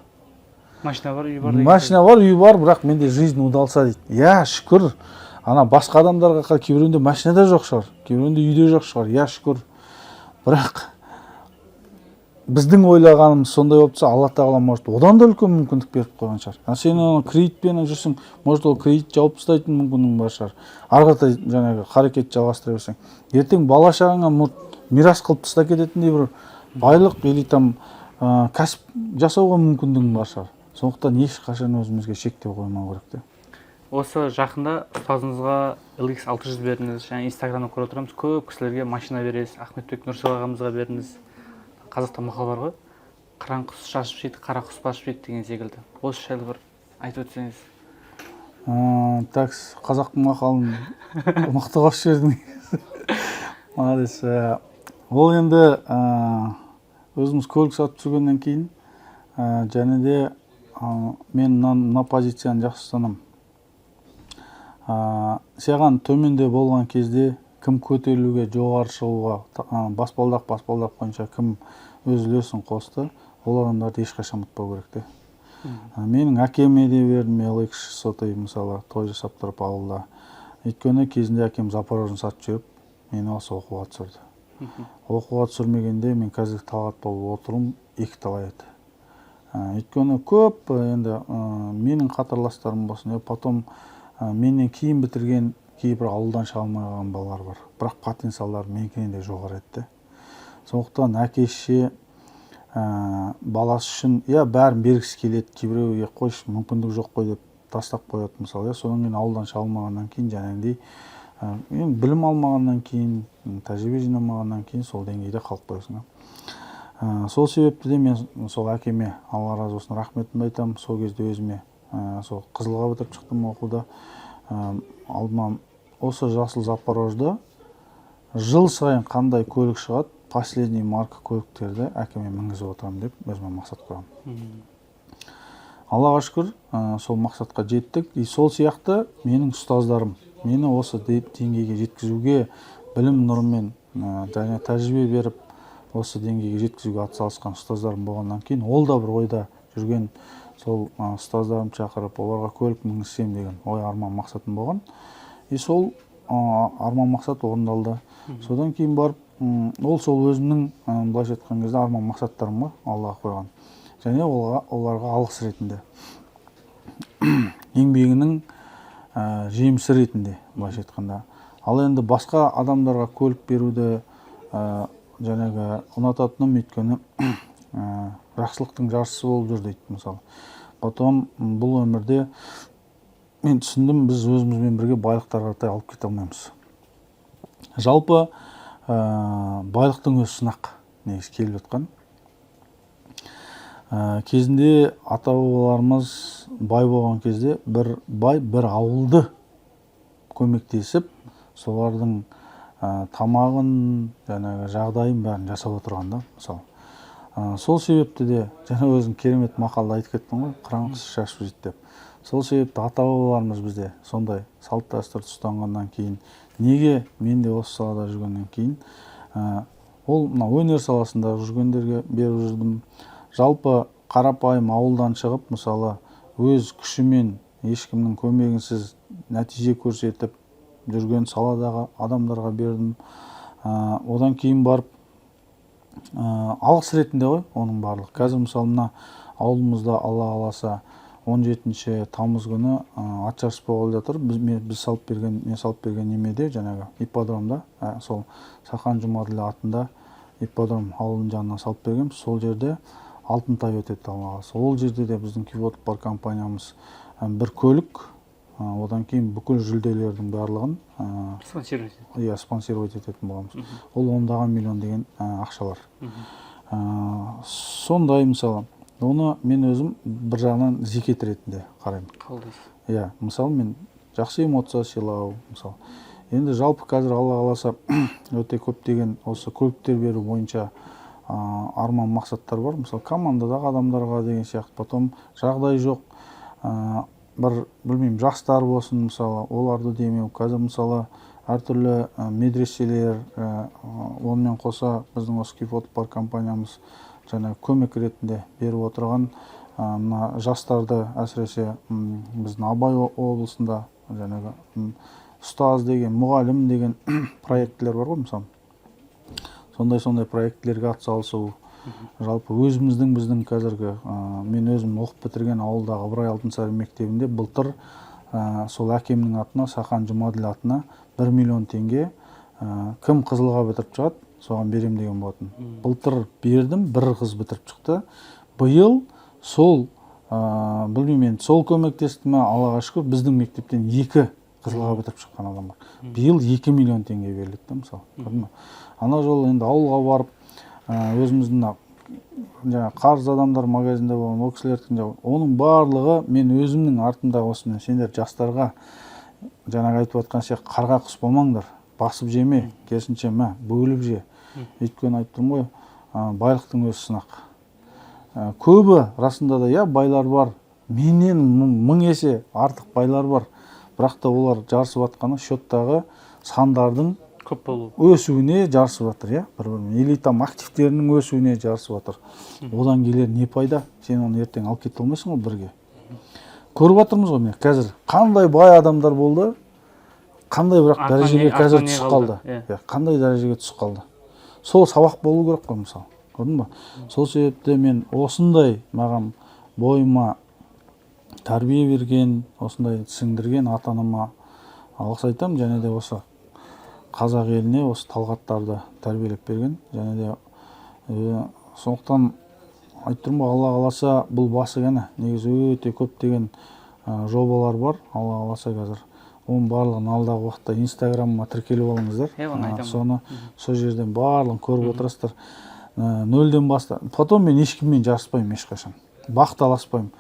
Машина бар, үй бар. Машина бар, үй бар, бірақ менде жизнь удалса дейді. Я, шүкір. Ана басқа адамдарға қар, кейбіреуінде машинада жоқ шығар, кейбіреуінде үйде жоқ шығар. Я, шүкір. Бірақ біздің ойлағанымыз сондай болып тұрса, Алла Тағала может одан да үлкен мүмкіндік беріп қойған шығар. Сен оны кредитпен жүрсің, может ол кредит жауып тастайтын мүмкіндігің бар шығар. Ары қаратай жаңағы қарекет жалғастыра берсең. Ертең бала шағаңа мирас қылып тастап кететіндей бір байлық или там кәсіп жасауға мүмкіндігің бар шығар. Сондықтан ешқашан өзімізге шектеу қоймау керек те. Осы жақында ұстазыңызға LX 600 бердіңіз, және Инстаграмда көріп отырамыз, көп кісілерге машина бересіз, Ахметбек Нұрсел ағамызға бердіңіз. Қазақта мақал бар ғой, қыран құс шашып жейді, қара құс басып жейді деген секілді. Осы жайлы бір айтып өтсеңіз. Так, қазақтың мақалын мықты қосып жібердің. Молодец. Ол енді өзіміз көлік сатып жүргеннен кейін, және де мен мына позицияны жақсы ұстанамын. Саған төменде болған кезде кім көтерілуге, жоғары шығуға, баспалдақ бойынша кім өз үлесін қосты, ол адамдарды ешқашан ұмытпау керек те. Менің әкеме де бердім LX 600 мысалы той жасап тұрып ауылда. Өйткені кезінде әкем Запорожьені сатып жүріп, мені осы оқуға түсірді. Оқуға түсірмегенде мен қазір Талғат болып отыруым екіталай еді. Өйткені көп енді менің қатарластарым болсын, потом менен кейін бітірген кейбір ауылдан шыға алмаған балалар бар. Бірақ потенциалдар менікінен де жоғары еді. Сондықтан әке-шеше баласы үшін бәрін бергісі келеді, кейбіреуге қойшы мүмкіндік жоқ қой деп тастап қояды мысалы. Содан кейін ауылдан шығарылмағаннан кейін жаңағыдай білім алмағаннан кейін, тәжірибе жинамағаннан кейін сол деңгейде қалып қоясың. Сол себепті де мен сол әкеме Алла разы болсын рахметімді айтамын. Сол кезде өзіме сол Қызылға бітіріп шықтым оқуда. Алдыма осы жасыл Запорожда жыл сайын қандай көлік шығады, последний марка көліктерді әкеме мінгізіп отырамын деп өзіме мақсат қоямын. Аллаға шүкір, сол мақсатқа жеттік. И сол сияқты менің ұстаздарым мені осы деңгейге жеткізуге білім нұрымен және тәжірибе беріп, осы деңгейге жеткізуге атсалысқан ұстаздарым болғаннан кейін, ол да бір ойда жүрген сол ұстаздарым шақырып, оларға көлік мінгізсем деген ой арман мақсатым болған. И сол арман мақсат орындалды. Содан кейін барып, ол сол өзімнің былайша айтқан кезде арман мақсаттарыма Аллаға қойған. Және оларға алғыс ретінде, еңбегінің жемісі ретінде былайша айтқанда. Ал енді басқа адамдарға көлік беруді жаңағы ұнататыным, өйткені жақсылықтың жаршысы болып жүр дейді мысалы. Потом бұл өмірде мен түсіндім, біз өзімізбен бірге байлықтарға қарай алып кете алмаймыз. Жалпы байлықтың өзі сынақ негізі келіп жатқан. Кезінде ата-бабаларымыз бай болған кезде бір бай бір ауылды көмектесіп, солардың тамағын, жаңағы жағдайын бәрін жасап отырғанда, мысалы. Сол себепті де, жаңа өзің керемет мақалда айтып кеттің ғой, қыран құсы шашып жейді деп. Сол себепті ата-бабаларымыз бізде сондай салт дәстүрді ұстанғаннан кейін, неге мен де осы салада жүргеннен кейін, ол өнер саласында жүргендерге беріп жүрдім. Жалпы қарапайым ауылдан шығып, мысалы, өз күшімен ешкімнің көмегінсіз нәтиже көрсетіп жүрген саладағы адамдарға бердім. Одан кейін барып алғыс ретінде ғой оның барлығы. Қазір мысалы мына ауылымызда Алла қаласа 17 тамыз күні ат жарысы болғалы жатыр. Мен салып берген немеде, жаңағы ипподромда, сол Сахан Жұмаділ атында ипподром ауылының жанынан салып бергенбіз. Сол жерде алтын тай өтеді Алла қаласа. Ол жерде де біздің Кивотопар компаниямыз бір көлік, одан кейін бүкіл жүлделердің барлығын спонсировать ететін боламыз. Ол ондаған миллион деген ақшалар. Сондай мысалы, оны мен өзім бір жағынан зекет ретінде қараймын. Мысалы мен жақсы эмоция сыйлау, мысалы. Енді жалпы қазір Алла қаласа өте көптеген осы көліктер беру бойынша арман мақсаттар бар. Мысалы командадағы адамдарға деген сияқты, потом жағдай жоқ, білмеймін, жастар болсын, мысалы, оларды демеу. Қазір мысалы әртүрлі медреселер, онымен қоса біздің осы Кивотопар компаниямыз жаңа көмек ретінде беріп отырған жастарды, әсіресе біздің Абай облысында жаңағы ұстаз деген, мұғалім деген проекттілер бар ғой, мысалы. Сондай проектлерге атсалысу. Жалпы біздің қазіргі, мен өзім оқып бітірген ауылдағы Ыбырай Алтынсарин мектебінде былтыр сол әкемнің атына, Сахан Жұмаділ атына 1 миллион теңге кім Қызылға бітіріп шығады, соған берем деген болатын. Былтыр бердім, бір қыз бітіріп шықты. Биыл сол, білмеймін, сол көмектесті ме, Аллаға шүкір, біздің мектептен 2 Қызылға бітіріп шыққан адам бар. Биыл 2 миллион теңге берілді, мысалы. Ана жолы енді ауылға барып, өзіміздің қарыз адамдар магазинде болған, ол кісілердің оның барлығы мен өзімнің артымда осымен сендер жастарға жаңағы айтып отқан сияқты қарға құс болмаңдар, басып жеме, керісінше бөліп же. Өйткені айтып тұрмын ғой, байлықтың өзі сынақ. Көбі расында да байлар бар, менен 1000 есе артық байлар бар, бірақ та олар жарысып жатқаны счеттағы сандардың өсуіне жарысып жатыр, бір-бірімен. Или там активтерінің өсуіне жарысып жатыр. Одан келер не пайда? Сен оны ертең алып кете алмайсың ғой бірге. Көріп жатырмыз ғой, қазір қандай бай адамдар болды, қандай бірақ дәрежеге қазір түсіп қалды. Қандай дәрежеге түсіп қалды. Сол сабақ болу керек қой, мысалы. Көрдің ба? Сол себепті мен осындай маған бойыма тәрбие берген, осындай сіңдірген ата-анама алғыс айтамын, және де осы қазақ еліне осы талғаттарды тәрбиелеп берген, және де Сондықтан айтып тұрмын ғой, Алла қаласа бұл басы ғана. Негізі өте көптеген жобалар бар, Алла қаласа қазір. Оның барлығын алдағы уақытта Инстаграмыма тіркеліп алыңыздар. Соны сол жерден барлығын көріп отырасыздар. Нөлден баста. Потом мен ешкіммен жарыспаймын ешқашан. Бақталаспаймын.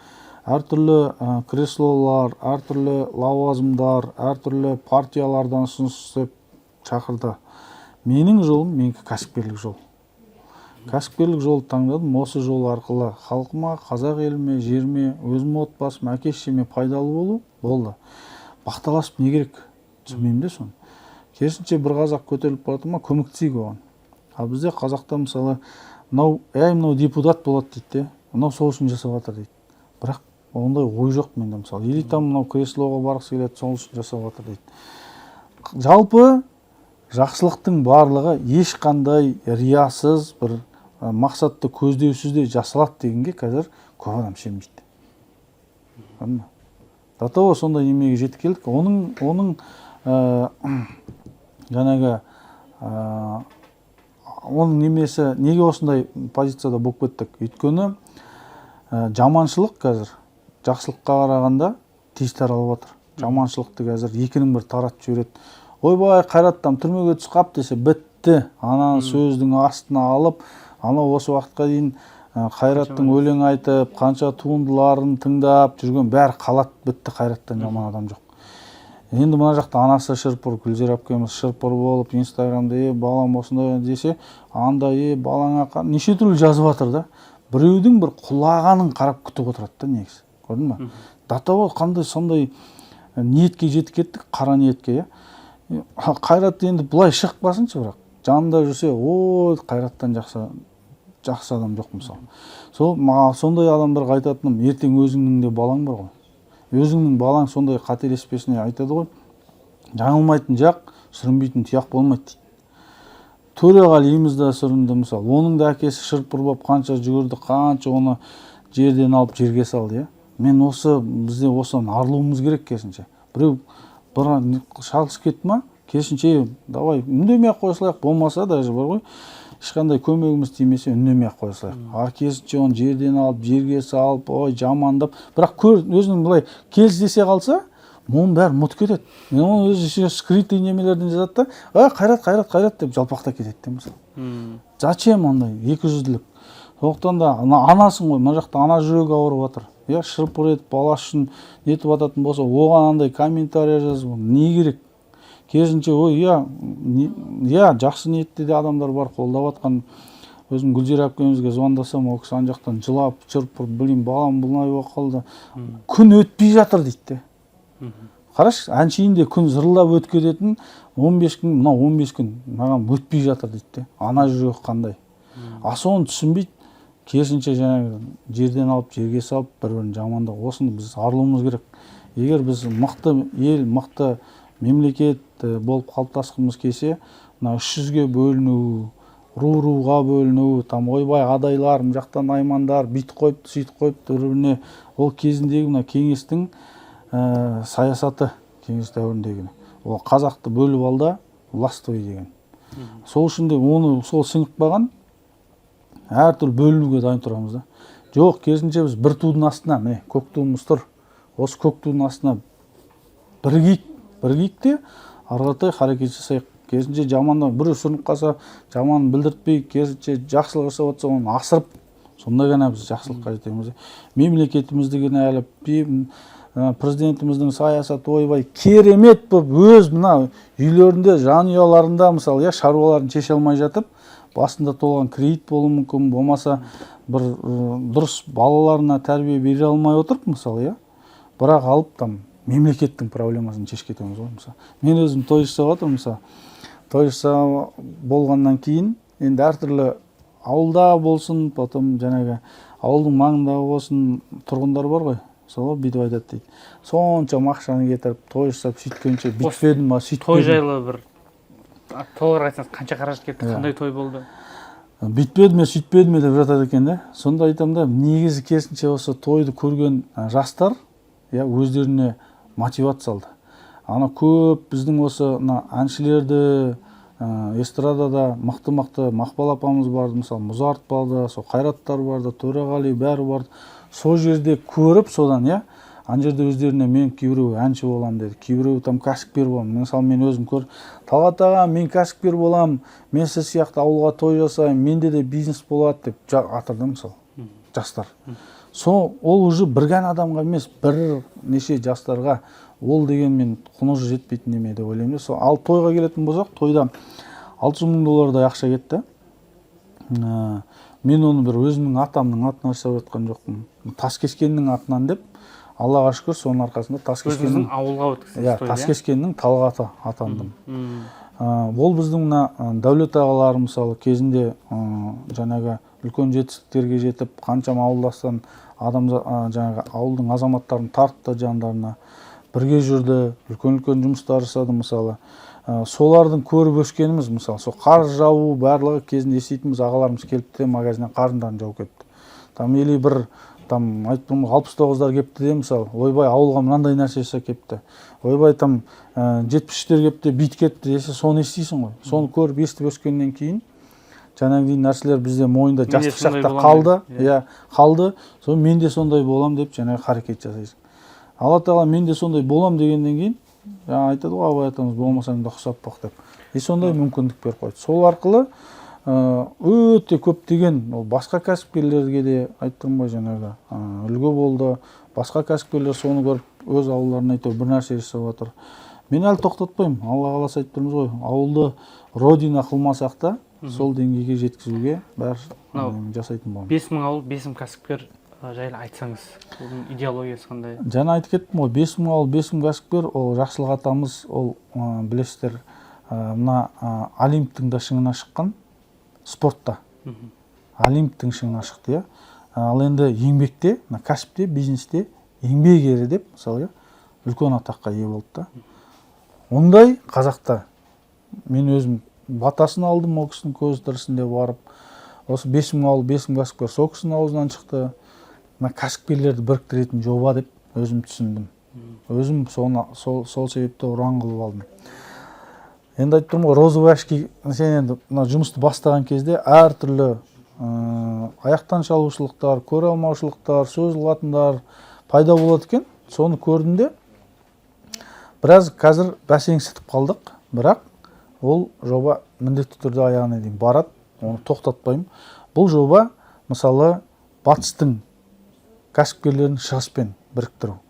Әртүрлі креслолар, әртүрлі лауазымдар, әртүрлі партиялардан ұсыныс деп шақырды. Менің жолым, менікі кәсіпкерлік жол. Кәсіпкерлік жолды таңдадым. Осы жол арқылы халқыма, қазақ еліме, жеріме, өзім отбасыма, әке-шешеме пайдалы болу болды. Бақталасып не керек? Түсінбеймін де соны. Керісінше бір қазақ көтеріліп барады ма, көмектесейік оған. Ал бізде қазақта мысалы, мынау депутат болады дейді, мынау сол үшін жасап жатыр дейді. Бірақ ондай ой жоқ менде мысалы. Елитам мынау креслоға барғысы келеді, сол үшін жасап жатыр дейді. Жалпы жақсылықтың барлығы ешқандай риясыз, бір мақсатты көздеусіз де жасалады дегенге қазір көп адам сенбейді. До того сондай немеге жетіп келдік. Оның жаңағы оның немесі неге осындай позицияда болып кеттік? Өйткені жаманшылық қазір жақсылыққа қарағанда тез таралып жатыр. Жаманшылықты қазір екінің бір таратып жібереді. Ойбай, Қайраттан түрмеге түсіп қап десе бітті. Ана сөздің астына алып, ана осы уақытқа дейін Қайраттың өлең айтып, қанша туындыларын тыңдап жүрген бәрі қалат, бітті, Қайраттан жаман адам жоқ. Енді мына жақта анасы шырпыр, Гүлзира әпкеміз шырпыр болып, Инстаграмда балам осындай десе, анда балаңа неше түрлі жазып жатыр да. Біреудің бір құлағанын қарап күтіп отырады да негізі. Көрдің ба? Датаба қандай сондай ниетке жетіп кеттік, қара ниетке. Қайрат енді бұлай шықпасыншы, бірақ жанында жүрсе, ой, Қайраттан жақсы адам жоқ мысалы. Сондай адамдарға айтатыным, ертең өзіңнің де балаң бар ғой. Өзіңнің балаң сондай қателеспесіне айтады ғой. Жаңылмайтын жақ, сүрінбейтін тұяқ болмайды дейді. Төреғалиымыз да сүрінді мысалы. Оның да әкесі шырпыр болып қанша жүгірді, қанша оны жерден алып жерге салды. Мен бізде осыдан арылуымыз керек керісінше. Біреу бір шалыс кетті ма, керісінше давай үндемей-ақ қойсылайық, болмаса даже бар ғой. Ешқандай көмегіміз тимесе үнемей-ақ қоя салайық. Керісінше оны жерден алып, жерге салып, ой жамандап, бірақ өзінің былай келіс қалса, оның бәрі мұт кетеді. Мен оны өзі скрытый немелерден жазады да, Қайрат деп жалпақта кетеді де мысалы. Зачем ондай 200-лік? Сондықтан да анасың ғой, мына жақта ана жүрегі ауырып жатыр. Шырпыр етіп баласы үшін нетіп жататын болса, оған андай комментарий жазып, не керек? Керісінше, жақсы ниетте де адамдар бар, қолдап жатқан. Өзім Гүлзира әпкемізге звондасам, ол кісі ана жақтан жылап, шырпыр, балам бұлай болып қалды. Күн өтпей жатыр дейді. Қарашы, әншейінде күн зырлап өтіп кететін 15 күн, мына 15 күн маған өтпей жатыр дейді. Ана жүрегі қандай. Соны түсінбейді. Керісінше жаңағы жерден алып, жерге салып, бір-бірін жамандап, осыны біз арылуымыз керек. Егер біз мықты ел, мықты мемлекет болып қалыптасқымыз келсе, 300-ге бөліну, ру-руға бөліну, ойбай адайлар, жақтан аймандар, бүйтіп қойыпты, сөйтіп қойыпты бір-біріне, ол кезіндегі кеңестің саясаты, кеңес дәуіріндегі. Ол қазақты бөліп алда, властвуй деген. Сол үшін де оны сол сіңіп қалған, әртүрлі бөлінуге дайын тұрамыз да. Жоқ, керісінше біз бір тудың астына, міне, көк туымыз тұр. Осы көк тудың астына біргейік те, арғатай харекет жасайық. Керісінше жамандан біреу сүрініп қалса, жаманын білдіртпей, керісінше жақсылық жасап отырса, оны асырып, сонда ғана біз жақсылыққа жетеміз. Мемлекетімізді ғана әліп, президентіміздің саясаты ойбай керемет болып, өз мына үйлерінде, жанұяларында мысалы, шаруаларын шеше алмай жатып, басында толған кредит болуы мүмкін, болмаса бір дұрыс балаларына тәрбие бере алмай отырып, мысалы, бірақ алып мемлекеттің проблемасын шешіп кетеміз ғой, мысалы. Мен өзім той жасап отырмын, мысалы. Той жасап болғаннан кейін, енді әртүрлі ауылда болсын, потом жаңағы ауылдың маңындағы болсын, тұрғындар бар ғой, сол бүйтіп айтады дейді. Сонша ақшаны кетіріп, той жасап, сөйткенше бүйтпедім ма, сөйтпедім. Той жайлы бір толығырақ айтсаңыз, қанша қаражат кетті, қандай той болды? Бүйтпеді ме, сөйтпеді ме деп жатады екен да. Сонда айтамын да, негізі керісінше осы тойды көрген жастар өздеріне мотивация алды. Ана көп біздің осы әншілерді, эстрадада мықты Мақпал апамыз барды, мысалы Мұзарт барды, сол Қайраттар барды, Төреғали бәрі барды. Сол жерде көріп, содан ана жерде өздеріне мен кейбіреу әнші болам деді, кейбіреу там кәсіпкер болам. Мысалы мен өзім көр, Талғат аға, мен кәсіпкер болам, мен сіз сияқты ауылға той жасаймын, менде де бизнес болады деп атырды мысалы жастар. Ол уже бірген адамға емес, бірнеше жастарға ол деген мен құны жетпейтін неме деп ойлаймын. Ал тойға келетін болсақ, тойда 600 мың доллардай ақша кетті. Мен оны бір өзімнің атамның атынан жасап жатқан жоқпын. Таскескеннің атынан деп, Аллаға шүкір, соның арқасында Таскескеннің ауылға өткізді. Таскескеннің Талғаты атандым. Ол біздің Дәулет ағалары мысалы кезінде жаңағы үлкен жетістіктерге жетіп, қаншама ауылдастан жаңағы ауылдың азаматтарын тартты жандарына, бірге жүрді, үлкен жұмыстар жасады мысалы. Солардың көріп өскеніміз мысалы, сол қар жауы барлығы кезінде еститініміз, ағаларымыз келіпті, магазиннен қарындарын жауып кетті. Там или бір там айтпым 69-дар кепті де мысалы, ойбай ауылға мынандай нәрсе жасап кепті. Ойбай там 70-тер кепті, бит кетті десе, соны естисің ғой. Соны көріп естіп өскеннен кейін жаңағыдай нәрселер бізде мойында жастық шақта қалды. Сол мен де сондай болам деп жаңағы харекет жасайсың. Алла тағала мен де сондай болам дегеннен кейін айтады ғой Абай атамыз, болмасаң да ұқсап бақ деп. Сондай мүмкіндік беріп қойды. Сол арқылы өте көптеген басқа кәсіпкерлерге де айттым ғой жаңағы үлгі болды. Басқа кәсіпкерлер соны көріп өз ауылдарына бір нәрсе жасап жатыр. Мен әлі тоқтатпаймын. Алла қаласа айтып тұрмыз ғой, ауылды родина қылмасақ та сол деңгейге жеткізуге бәрі жасайтын боламын. 5000 ауыл, 5000 кәсіпкер жайлы айтсаңыз, оның идеологиясы қандай? Жаңа айтып кеттім ғой, 5000 ауыл, 5000 кәсіпкер, ол Жақсылық атамыз, ол білесіздер, мына Олимптің да шыңына шыққан спортта. Олимптің шыңына шықты. Ал енді еңбекте, кәсіпте, бизнесте еңбек ері деп, мысалы, үлкен атаққа ие болды. Ондай қазақта мен өзім батасын алдым, ол кісінің көз тірісінде барып, осы 5000 ауыл, 5000 кәсіпкер сол кісінің аузынан шықты. Кәсіпкерлерді біріктіретін жоба деп өзім түсіндім. Өзім сол себепті ұран қылып алдым. Енді айтып тұрмын ғой, розовый очки, сен енді жұмысты бастаған кезде әртүрлі аяқтан шалушылықтар, көре алмаушылықтар, сөз қылатындар пайда болады екен. Соны көрдім де, біраз қазір бәсеңсітіп қалдық, бірақ ол жоба міндетті түрде аяғына дейін барады, оны тоқтатпаймын. Бұл жоба, мысалы, батыстың кәсіпкерлерін шығыспен біріктіру.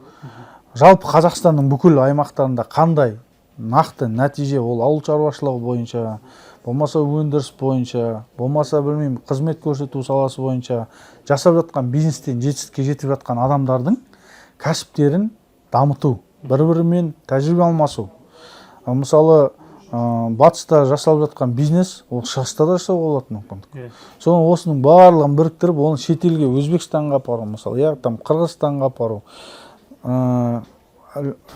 Жалпы Қазақстанның бүкіл аймақтарында қандай нақты нәтиже, ол ауыл шаруашылығы бойынша, болмаса өндіріс бойынша, болмаса білмеймін, қызмет көрсету саласы бойынша жасап жатқан бизнестен жетістікке жетіп жатқан адамдардың кәсіптерін дамыту, бір-бірімен тәжірибе алмасу. Мысалы, батыста жасалып жатқан бизнес, ол шығыста да жасауға болатын мүмкіндік. Соны осының барлығын біріктіріп, оны шетелге, Өзбекстанға апару, мысалы, Қырғызстанға апару.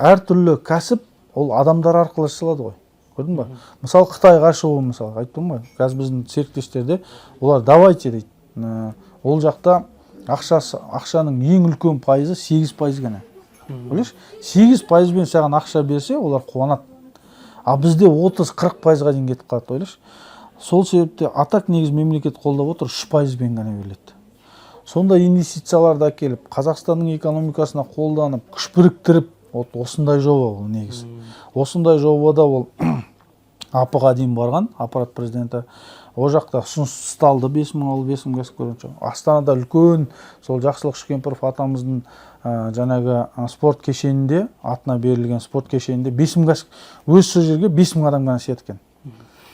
Әртүрлі кәсіп ол адамдар арқылы жасалады ғой. Көрдің ба? Мысалы, Қытайға шығу, мысалы, айттым ғой, қазір біздің серіктестерде олар давайте дейді. Ол жақта ақшаның ең үлкен пайызы 8% ғана. Білеш? 8%-бен саған ақша берсе, олар қуанады. А бізде 30-40%-ға дейін кетіп қалады, ойлаш. Сол себепте атақ негіз мемлекет қолдап отыр, 3%-бен ғана беріледі. Сонда инвестицияларды әкеліп, Қазақстанның экономикасына қолданып, күш біріктіріп, осындай жоба ол негіз. Осындай жобада ол АП-ға дейін барған, аппарат президенті. О жақта ұсынысталды 5000 ауыл, 5000 кәсіпкер. Астанада үлкен, сол Жақсылық Шүкемпіров атамыздың жаңағы спорт кешенінде, атына берілген спорт кешенінде 5000 кәсіпкер, өз сол жерге 5000 адам ғана сияткен.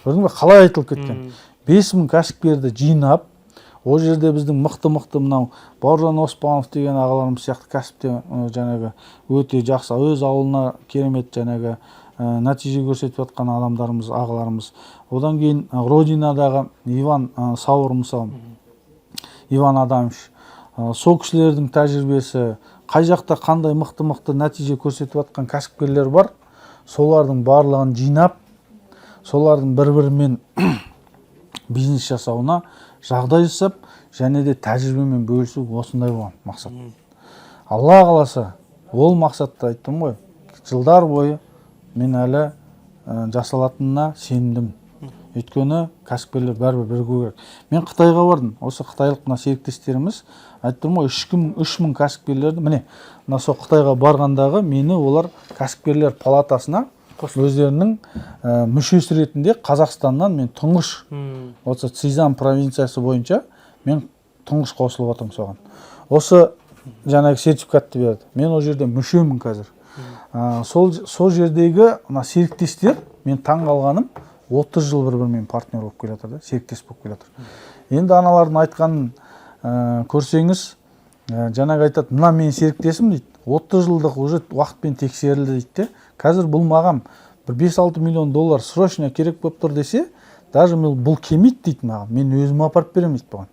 Көрдің бе, қалай айтылып кеткен? 5000 кәсіпкерді жинап, о жерде біздің мықты мынау Бауыржан Оспанов деген ағаларымыз сияқты кәсіпте жаңағы өте жақсы, өз ауылына керемет жаңағы нәтиже көрсетіп жатқан адамдарымыз, ағаларымыз. Одан кейін Родинадағы Иван Сауыр, мысалы, Иван Адамович, сол кісілердің тәжірибесі, қай жақта қандай мықты нәтиже көрсетіп жатқан кәсіпкерлер бар, солардың барлығын жинап, солардың бір-бірімен бизнес жасауына жағдай жасап, және де тәжірибемен бөлісу, осындай болған мақсат. Алла қаласа, ол мақсатты айттым ғой, жылдар бойы мен әлі жасалатынына сендім. өйткені кәсіпкерлер бәрібір бірігу керек. Мен Қытайға бардым. Осы қытайлық мына серіктестеріміз айтып тұрмын ғой, 3000 кәсіпкерлерді, міне мына сол Қытайға барғандағы мені олар кәсіпкерлер палатасына өздерінің мүшесі ретінде Қазақстаннан мен тұңғыш осы Цзиньцзян провинциясы бойынша мен тұңғыш қосылып отырмын соған. Осы жаңағы сертификатты берді. Мен ол жерде мүшемін қазір. Сол жердегі мына серіктестер, мен таң қалғаным, 30 жыл бір-бірімен партнер болып келе жатыр да, серіктес болып келе жатыр. Енді аналардың айтқанын көрсеңіз, жаңағы айтады, мына менің серіктесім дейді, 30 жылдық уже уақытпен тексерілді дейді. Қазір бұл маған бір 5-6 миллион доллар срочно керек болып тұр десе, даже бұл кемейді дейді маған. Мен өзім апарып беремін дейді бұған.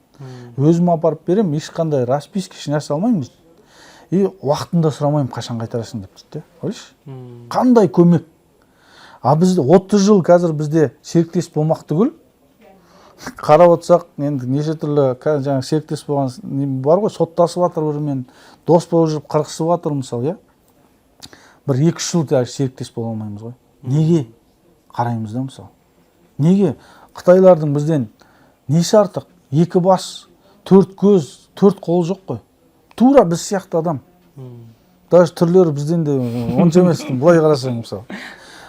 Өзім апарып беремін, ешқандай расписка еш алмаймын дейді. И уақытында сұрамаймын, қашан қайтарасың деп дейді. Ойлашы, қандай көмек. А бізде 30 жыл қазір бізде серіктес болмақ түгіл. Қарап отырсақ, енді неше түрлі жаңағы серіктес болған бар ғой, соттасып жатыр бірімен, дос болып жүріп қырқысып жатыр мысалы, иә. Бір 2-3 жыл серіктес бола алмаймыз ғой. Неге қараймыз да мысалы? Неге Қытайлардың бізден несі артық? 2 бас, 4 көз, 4 қол жоқ қой. Тура біз сияқты адам. Даже түрлері бізден де онша емес, былай қарасаң мысалы.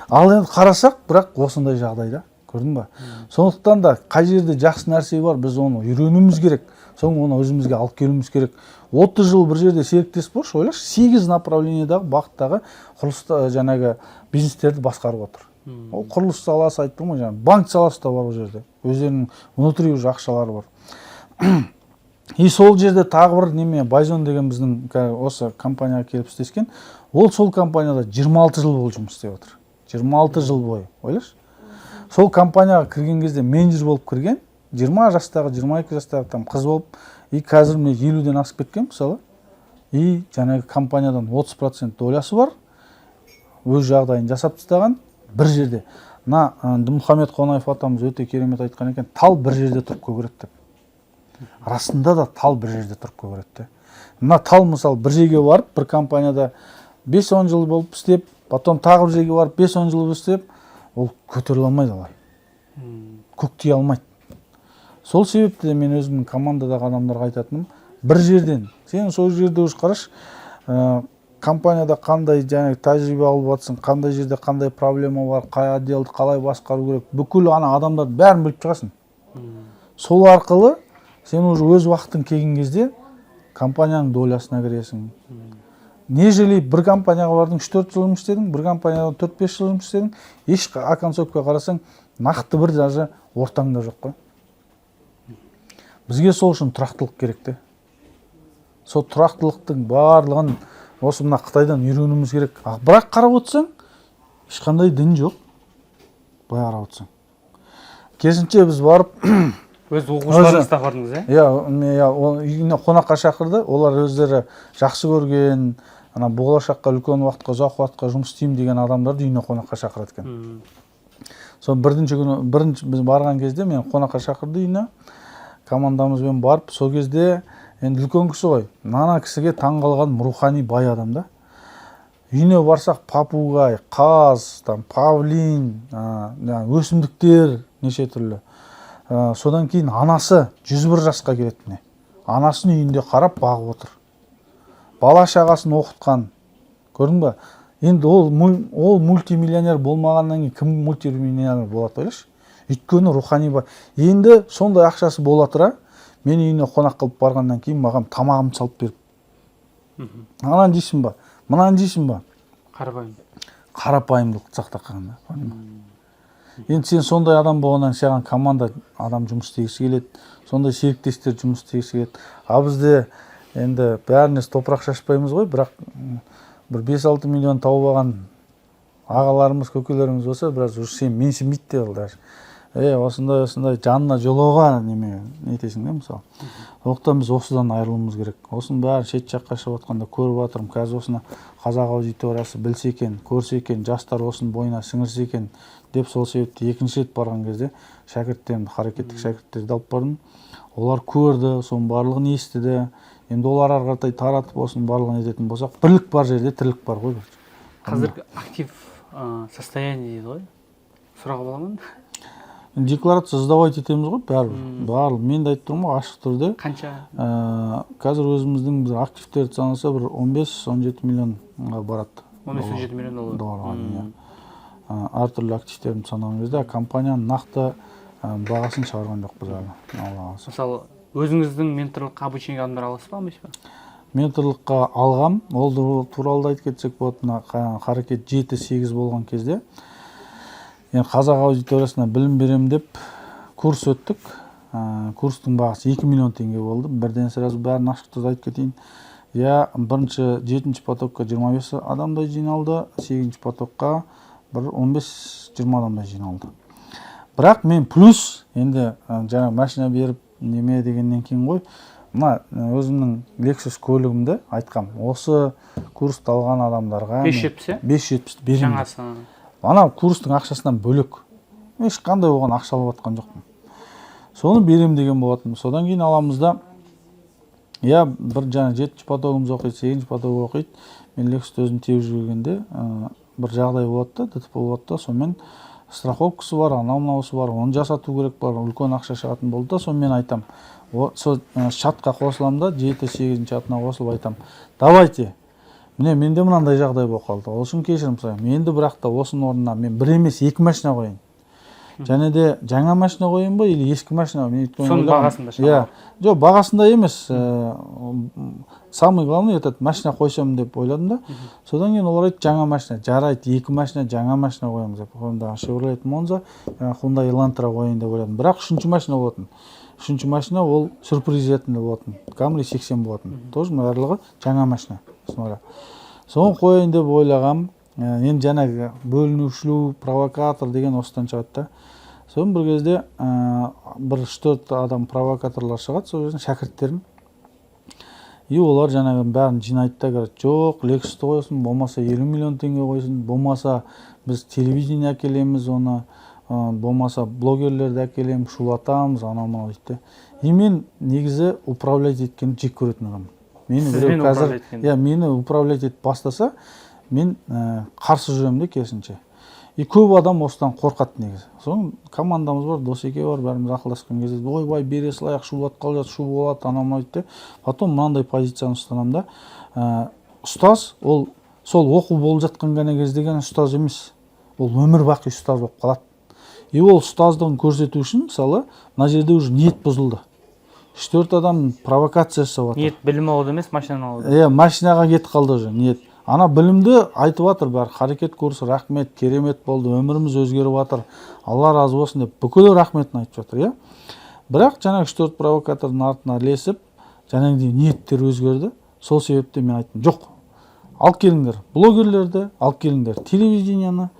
Ал енді қарасақ, бірақ осындай жағдайда, көрдің ба? Сондықтан да қай жерде жақсы нәрсе бар, біз оны үйренуіміз керек. Соң оны өзімізге алып келуіміз керек. 30 жыл бір жерде серіктес болшы, ойлашы, 8 направлениедағы бағыттағы құрылыста жаңағы бизнестерді басқарып отыр. Ол құрылыс саласы айттым ғой, жаңағы банк саласы да бар ол жерде. Өздерінің внутри уже ақшалары бар. И сол жерде тағы бір неме, Байзон деген біздің осы компанияға келіп істескен, ол сол компанияда 26 жыл болып жұмыс істеп отыр. 26 жыл бойы, ойлашы. Сол компанияға кірген кезде менеджер болып кірген, 20 жастағы, 22 жастағы там қыз болып, и қазір мен 50-ден асып кеткен мысалы. И жаңағы компаниядан 30% долясы бар. Өз жағдайын жасап тастаған бір жерде. Мына Мұхаммед Қонаев атамыз өте керемет айтқан екен, тал бір жерде тұрып көгереді деп. Расында да тал бір жерде тұрып көгереді. Мына тал мысалы бір жерге барып, бір компанияда 5-10 жыл болып істеп, потом тағы бір жерге барып 5-10 жыл істеп, ол көтеріле алмайды алай. Көктей алмайды. Сол себепті мен өзімнің командадағы адамдарға айтатыным, бір жерден, сен сол жерде өз қараш, компанияда қандай жаңағы тәжірибе алып жатсың, қандай жерде қандай проблема бар, қай отделді қалай басқару керек, бүкіл ана адамдар бәрін біліп шығасың. Сол арқылы сен уже өз уақытың келген кезде компанияның долясына кіресің. Нежели бір компанияға бардың 3-4 жыл жұмыс істедің, бір компанияда 4-5 жыл жұмыс істедің, еш оконцовка қарасаң, нақты бір даже ортаңда жоқ қой. Бізге сол үшін тұрақтылық керек те. Сол тұрақтылықтың барлығын осы мына Қытайдан үйренуіміз керек. Бірақ қарап отырсаң, ешқандай дін жоқ. Былай қарап отырсаң. Керісінше біз барып өз оқушыларыңызда бардыңыз, иә? Иә, үйіне қонаққа шақырды. Олар өздері жақсы көрген, ана болашаққа үлкен уақытқа, ұзақ уақытқа жұмыс істеймін деген адамдарды үйіне қонаққа шақырады екен. Сол бірінші біз барған кезде мен қонаққа шақырды үйіне. Командамызбен барып, сол кезде енді үлкен кісі ғой. Нана кісіге таң қалған рухани бай адам да. Үйіне барсақ папугай, қаз, павлин, өсімдіктер неше түрлі. Содан кейін анасы 101 жасқа келетіне. Анасын үйінде қарап бағып отыр. Бала шағасын оқытқан. Көрдің ба? Енді ол мультимиллионер болмағаннан кейін кім мультимиллионер болады ойлашы? Өйткені рухани бай. Енді сондай ақшасы бола тұра, мен үйіне қонақ қылып барғаннан кейін маған тамағым салып беріп. Анан дейсің ба? Мынан дейсің ба? Қарапайымдылық сақтап қалғанда. Енді сен сондай адам болғаннан саған команда адам жұмыс істегісі келеді, сондай серіктестер жұмыс істегісі келеді. А бізде енді бәрінес топырақ шашпаймыз ғой, бірақ бір 5-6 миллион тауып алған ағаларымыз, көкелеріміз болса, біраз сен менсінбейді де ол даже. Осындай жанына жолауға не етесің де мысалы. Сондықтан біз осыдан айырылуымыз керек. Осының бәрі шет жаққа шығып жатқанда көріп жатырмын. Қазір осыны қазақ аудиториясы білсе екен, көрсе екен, жастар осының бойына сіңірсе екен деп сол себепті екінші рет барған кезде шәкірттерімді, харекеттік шәкірттерді алып бардым. Олар көрді, соның барлығын естіді. Енді олар ары қаратай таратып осының барлығын ететін болсақ, бірлік бар жерде тірлік бар ғой. Қазір актив состояние дейді ғой. Сұрақ бола ма? декларация сдавать етеміз ғой барлық. Мен де айтып тұрмын ғой, ашық түрде. Қанша? Қазір өзіміздің бір активтерді санаса бір 15-17 миллионға барады. 15-17 миллион долларға. Әртүрлі активтерін санаған кезде компанияның нақты бағасын шығарған жоқпыз әлі. Мысалы, өзіңіздің менторлық обучениеге адамдар аласыз ба, емес пе? Менторлыққа алғам, ол туралы да айтып кетсек болады. Қарекет 7-8 болған кезде қазақ аудиториясына білім берем деп курс өттік. Курстың бағасы 2 миллион теңге болды. Бірден сразу бәрін ашық түрде айтып кетейін. Бірінші 7-ші потокқа 25 адамдай жиналды, 8-ші потокқа бір 15-20 адамдай жиналды. Бірақ мен плюс енді жаңа машина беріп неме дегеннен кейін ғой, мына өзімнің Lexus көлігімді айтқам. Осы курсты алған адамдарға 570 берем. Жаңасы. Ана курстың ақшасынан бөлек. Ешқандай оған ақша алып жатқан жоқпын. Соны берем деген болатын. Содан кейін аламызда бір жаңа 7-ші потогымыз оқиды, 8-ші потог оқиды. Мен Lexus өзім теуіп жүргенде бір жағдай болады да, ДТП болады да, сонымен страховкасы бар, анау-мынаусы бар, оны жасату керек бар, үлкен ақша шығатын болды да, сонымен айтам. Сол шатқа қосылам да, 7-8 шатына қосылып айтам. Давайте. Менде мынандай жағдай болып қалды. Ол үшін кешірім сұраймын. Менде бірақ та осының орнына мен бір емес 2 машина қояйын. Және де жаңа машина қояйын ба, или ескі машина? Соның бағасында шығар. Жоқ, бағасында емес. Самый главный этот машина қойсам деп ойладым да. Содан кейін олар айтты, жаңа машина, жарайды, 2 машина, жаңа машина қоямыз деп. Онда Chevrolet Monza, Hyundai Elantra қояйын деп ойладым. Бірақ 3-ші машина болатын. 3-ші машина ол сюрприз ретінде болатын. Camry 80 болатын. Тоже барлығы жаңа машина. Соны қояйын деп ойлағам. Енді жаңағы бөлінушілу, провокатор деген осыдан шығады да. Соны бір кезде бір 3-4 адам провокаторлар шығады, сол жерден шәкірттерім. Олар жаңағы бәрін жинайды да, жоқ, Lexus'ты қойсын, болмаса 50 миллион теңге қойсын, болмаса біз телевидение әкелеміз оны, болмаса блогерлерді әкелеміз, шулатамыз, анау-мынау дейді. Мен негізі управлять еткенді жек көретін адаммын. Мені управлять етіп бастаса, мен қарсы жүремін де керісінше. Көп адам осыдан қорқады негізі. Соң командамыз бар, досеке бар, бәріміз ақылдасқан кезде, ойбай бере салайық, шулат қалжат, шу болады, анау-мынау дейді. Потом мынандай позицияны ұстанам да, ұстаз, ол сол оқу болып жатқан ғана кездеген ұстаз емес. Ол өмір бақи ұстаз болып қалады. Ол ұстаздығын көрсету үшін, мысалы, мына жерде уже ниет бұзылды. 3-4 адам провокация жасап жатыр. Ниет білім алуды емес, машинаны алуды. Машинаға кетіп қалды уже ниет. Ана білімді айтып жатыр бәрі, қарекет курсы, рахмет, керемет болды, өміріміз өзгеріп жатыр, Алла разы болсын деп бүкіл рахметін айтып жатыр. Бірақ жаңағы 3-4 провокатордың артына ілесіп, жаңағыдай ниеттер өзгерді. Сол себепте мен айттым, жоқ, алып келіңдер блогерлерді, алып келіңдер телевидениені,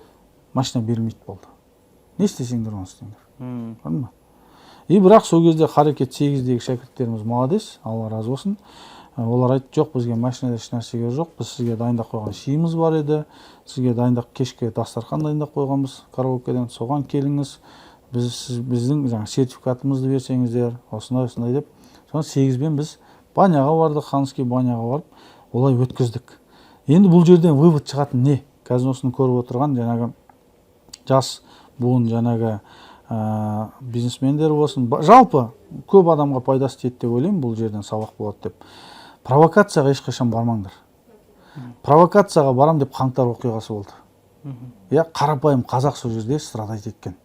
машина берілмейді болды. Не істесеңдер оны істеңдер. Бірақ сол кезде қарекет 8-дегі шәкірттеріміз молодец, Алла разы болсын. Олар айтты, жоқ, бізге машинада еш нәрсеге жоқ, біз сізге дайындап қойған шиіміз бар еді, сізге дайындап кешке дастархан дайындап қойғанбыз караокеден, соған келіңіз, біздің сертификатымызды берсеңіздер, осындай деп. Соны 8-бен біз баняға бардық, Ханский баняға барып, олай өткіздік. Енді бұл жерден вывод шығатын не? Қазір осыны көріп отырған жаңағы жас буын жаңағы бизнесмендер болсын, жалпы көп адамға пайдасы тиеді деп ойлаймын, бұл жерден сабақ болады деп. Провокацияға ешқашан бармаңдар. Провокацияға барам деп қаңтар оқиғасы болды. Қарапайым қазақ сол жерде страдать еткен.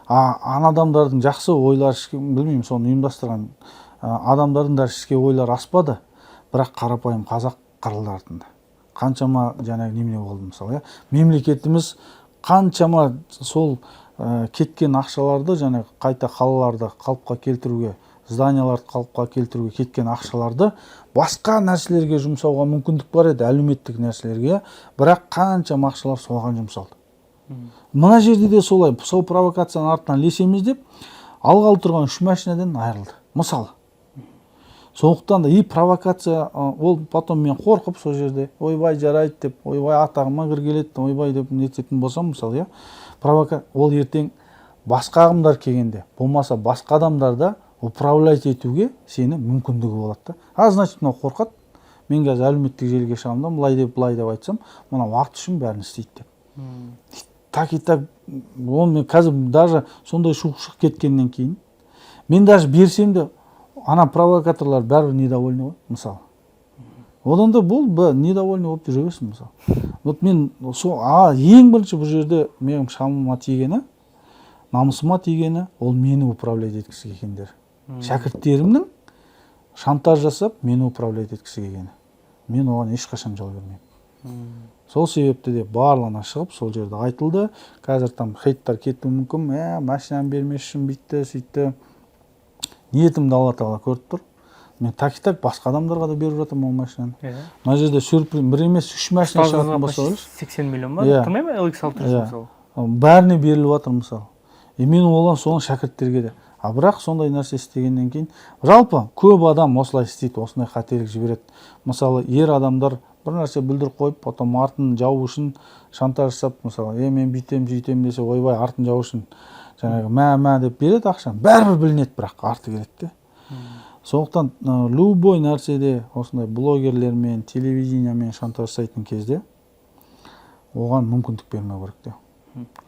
Ана адамдардың жақсы ойлары, білмеймін, соны ұйымдастырған адамдардың да ішке ойлары аспады, бірақ қарапайым қазақ қырылды артында. Қаншама жаңағы немене болды мысалы, мемлекетіміз қаншама сол кеткен ақшаларды жаңағы қайта қалаларды қалыпқа келтіруге, зданияларды қалыпқа келтіруге кеткен ақшаларды басқа нәрселерге жұмсауға мүмкіндік бар еді, әлеуметтік нәрселерге, бірақ қаншама ақшалар соған жұмсалды. Мына жерде де солай, сол провокацияның артынан ілесеміз деп, алғалы тұрған 3 машинадан айырылды. Мысалы. Сондықтан да провокация, ол потом мен қорқып сол жерде, ойбай жарайды деп, ойбай атағыма кір келеді, ойбай деп нететін болсам, мысалы, ол ертең басқа ағымдар келгенде, болмаса басқа адамдарда управлять етуге сені мүмкіндігі болады. Значит, мынау қорқады, мен қазір әлеуметтік желіге шығамын да, былай деп айтсам, мына уақыт үшін бәрін істейді деп. так оны мен қазір даже сондай шығып кеткеннен кейін мен даже берсем де ана провокаторлар бәрібір недовольны ғой мысалы. Одан да бұл недовольны болып жүре берсін мысалы. Вот мен ең бірінші бұл жерде менің шамыма тигені, намысыма тигені ол мені управлять еткісі келгендер. Шәкірттерімнің шантаж жасап мені управлять еткісі келгені. Мен оған ешқашан жол бермеймін. Сол себепті де барлығына шығып сол жерде айтылды. Қазір там хейттар кетуі мүмкін, машинаны бермес үшін бүйтті, сөйтті. Ниетімді Алла Тағала көріп тұр. Мен так басқа адамдарға да беріп жатырмын ол машинаны. Мына жерде сюрприз бір емес 3 машина шығатын болса, 80 миллион ба? Тұрмай ма LX600 мысалы? Бәріне беріліп жатыр мысалы. Мен олан соның шәкірттерге де. Бірақ сондай нәрсе істегеннен кейін, жалпы көп адам осылай істейді, осындай қателік жібереді. Мысалы, ер адамдар бір нәрсе білдіріп қойып, потом артын жау үшін шантаж жасап, мысалы, мен бүйтем, жейтем десе, ойбай, артын жау үшін жаңағы мә деп береді ақшаны. Бәрібір білінеді, бірақ арты келеді. Сондықтан любой нәрседе осындай блогерлермен, телевидениемен шантаж жасайтын кезде оған мүмкіндік бермеу керек.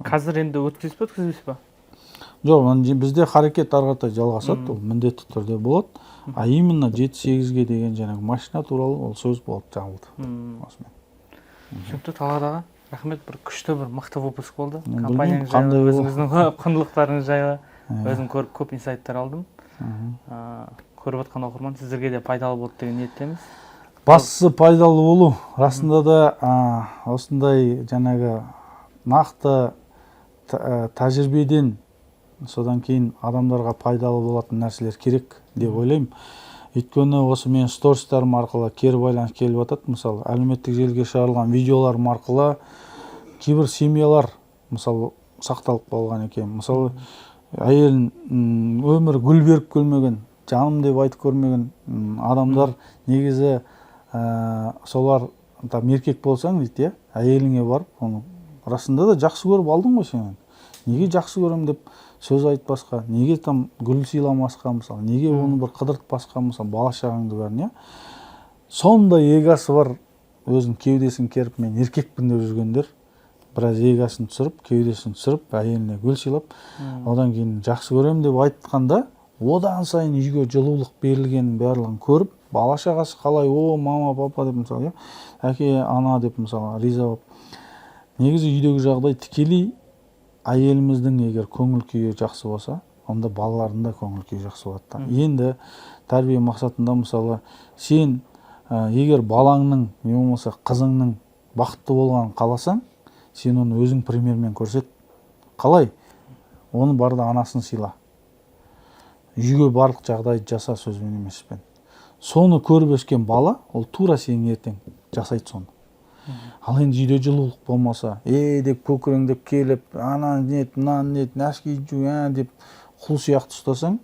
Қазір енді өткізбейсіз ба? Жоқ, бізде харекет ары қаратай жалғасады, ол міндетті түрде болады. А именно 7-8-ге деген жаңағы машина туралы ол сөз болып жабылды. Түсінікті, Талғат аға, рахмет, бір күшті, бір мықты выпуск болды. Компанияңыз жайлы, өзіңіздің құндылықтарыңыз жайлы, өзім көріп көп инсайттар алдым. Көріп отқан оқырман сіздерге де пайдалы болды деген ниеттеміз. Бастысы пайдалы болу. Расында да осындай жаңағы нақты тәжірибеден содан кейін адамдарға пайдалы болатын нәрселер керек деп ойлаймын. Өйткені осы мен стористарым арқылы кері байланыс келіп жатады. Мысалы, әлеуметтік желіге шығарылған видеоларым арқылы кейбір семьялар мысалы сақталып қалған екен. Мысалы, әйелін өмірі гүл беріп көрмеген, жаным деп айтып көрмеген адамдар негізі солар еркек болсаң дейді, әйеліңе барып, оны расында да жақсы көріп алдың ғой сен. Неге жақсы көрем деп сөз айтпасқа, неге там гүл сыйламасқа, мысалы, неге оны бір қыдыртпасқа, мысалы, бала шағаңды бәрін, сондай эгосы бар, өзінің кеудесін керіп, мен еркекпін деп жүргендер, біраз эгосын түсіріп, кеудесін түсіріп, әйеліне гүл сыйлап, одан кейін жақсы көрем деп айтқанда, одан сайын үйге жылулық берілгенін барлығын көріп, бала шағасы қалай, мама, папа деп, мысалы, әке, ана деп, мысалы, риза болып. Негізі үйдегі жағдай тікелей әйеліміздің егер көңіл күйі жақсы болса, онда балалардың да көңіл күйі жақсы болады. Енді тәрбие мақсатында, мысалы, сен егер балаңның, не болмаса қызыңның бақытты болғанын қаласаң, сен оны өзің примермен көрсет. Қалай? Оны барда анасын сыйла. Үйге барлық жағдайды жаса сөзбен емеспен. Соны көріп өскен бала, ол тура сенің ертең жасайды соны. Ал енді үйде жылулық болмаса, деп көкіреңдеп келіп, анан нет, мынан нет, нәски жу, деп құл сияқты ұстасаң,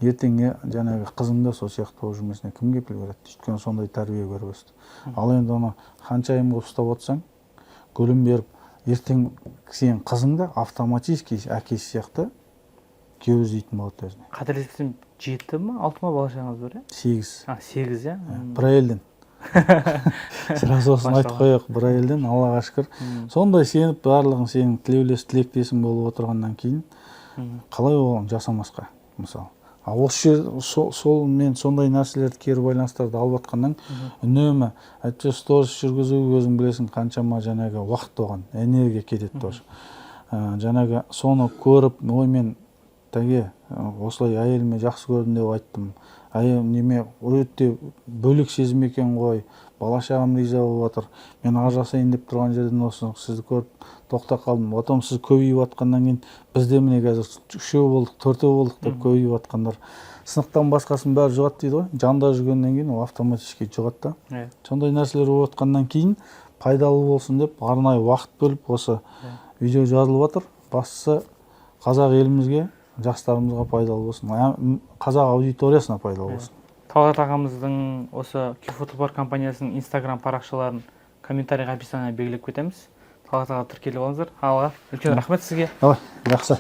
ертең жаңағы қызың да сол сияқты болып жүрмесіне кім кепіл береді? Өйткені сондай тәрбие көріп өсті. Ал енді оны ханшайым қылып ұстап отырсаң, гүлін беріп, ертең сенің қызың да автоматически әкесі сияқты күйеу іздейтін болады өзіне. Қателеспесем 7 ма, 6 ма бала шағаңыз бар, 8. 8, бір әйелден. Сразу осын айтып қояқ, бір әйелден, Аллаға шүкір. Сондай сеніп, барлығын сенің тілеулес, тілектесің болып отырғаннан кейін, қалай оған жасамасқа, мысалы. Осы сол мен сондай нәрселерді кері байланыстарды алып атқаннан үнемі әйтпесе сторис жүргізу, өзің білесің қаншама жаңағы уақыт оған, энергия кетеді тоже. Жаңағы соны көріп, мен тәге осылай әйеліме жақсы көрдім деп айттым. Неме өте бөлек сезім екен ғой, бала шағам риза болып жатыр. Мен ажырасайын деп тұрған жерден осы сізді көріп тоқтап қалдым. Потом сіз көбейіп жатқаннан кейін бізде міне қазір 3-еу болдық, 4-еу болдық деп көбейіп жатқандар. Сынықтан басқасын бәрі жұғады дейді ғой. Жанда жүргеннен кейін ол автоматически жұғады да. Сондай нәрселер болып жатқаннан кейін пайдалы болсын деп арнайы уақыт бөліп осы видео жазылып жатыр. Бастысы қазақ елімізге, жастарымызға пайдалы болсын, қазақ аудиториясына пайдалы болсын. Талғат ағамыздың осы Q-Photopar компаниясының Instagram парақшаларын комментарийға описание белгілеп кетеміз. Талғат аға тіркеліп алыңыздар. Алға, үлкен рахмет сізге. Жақсы.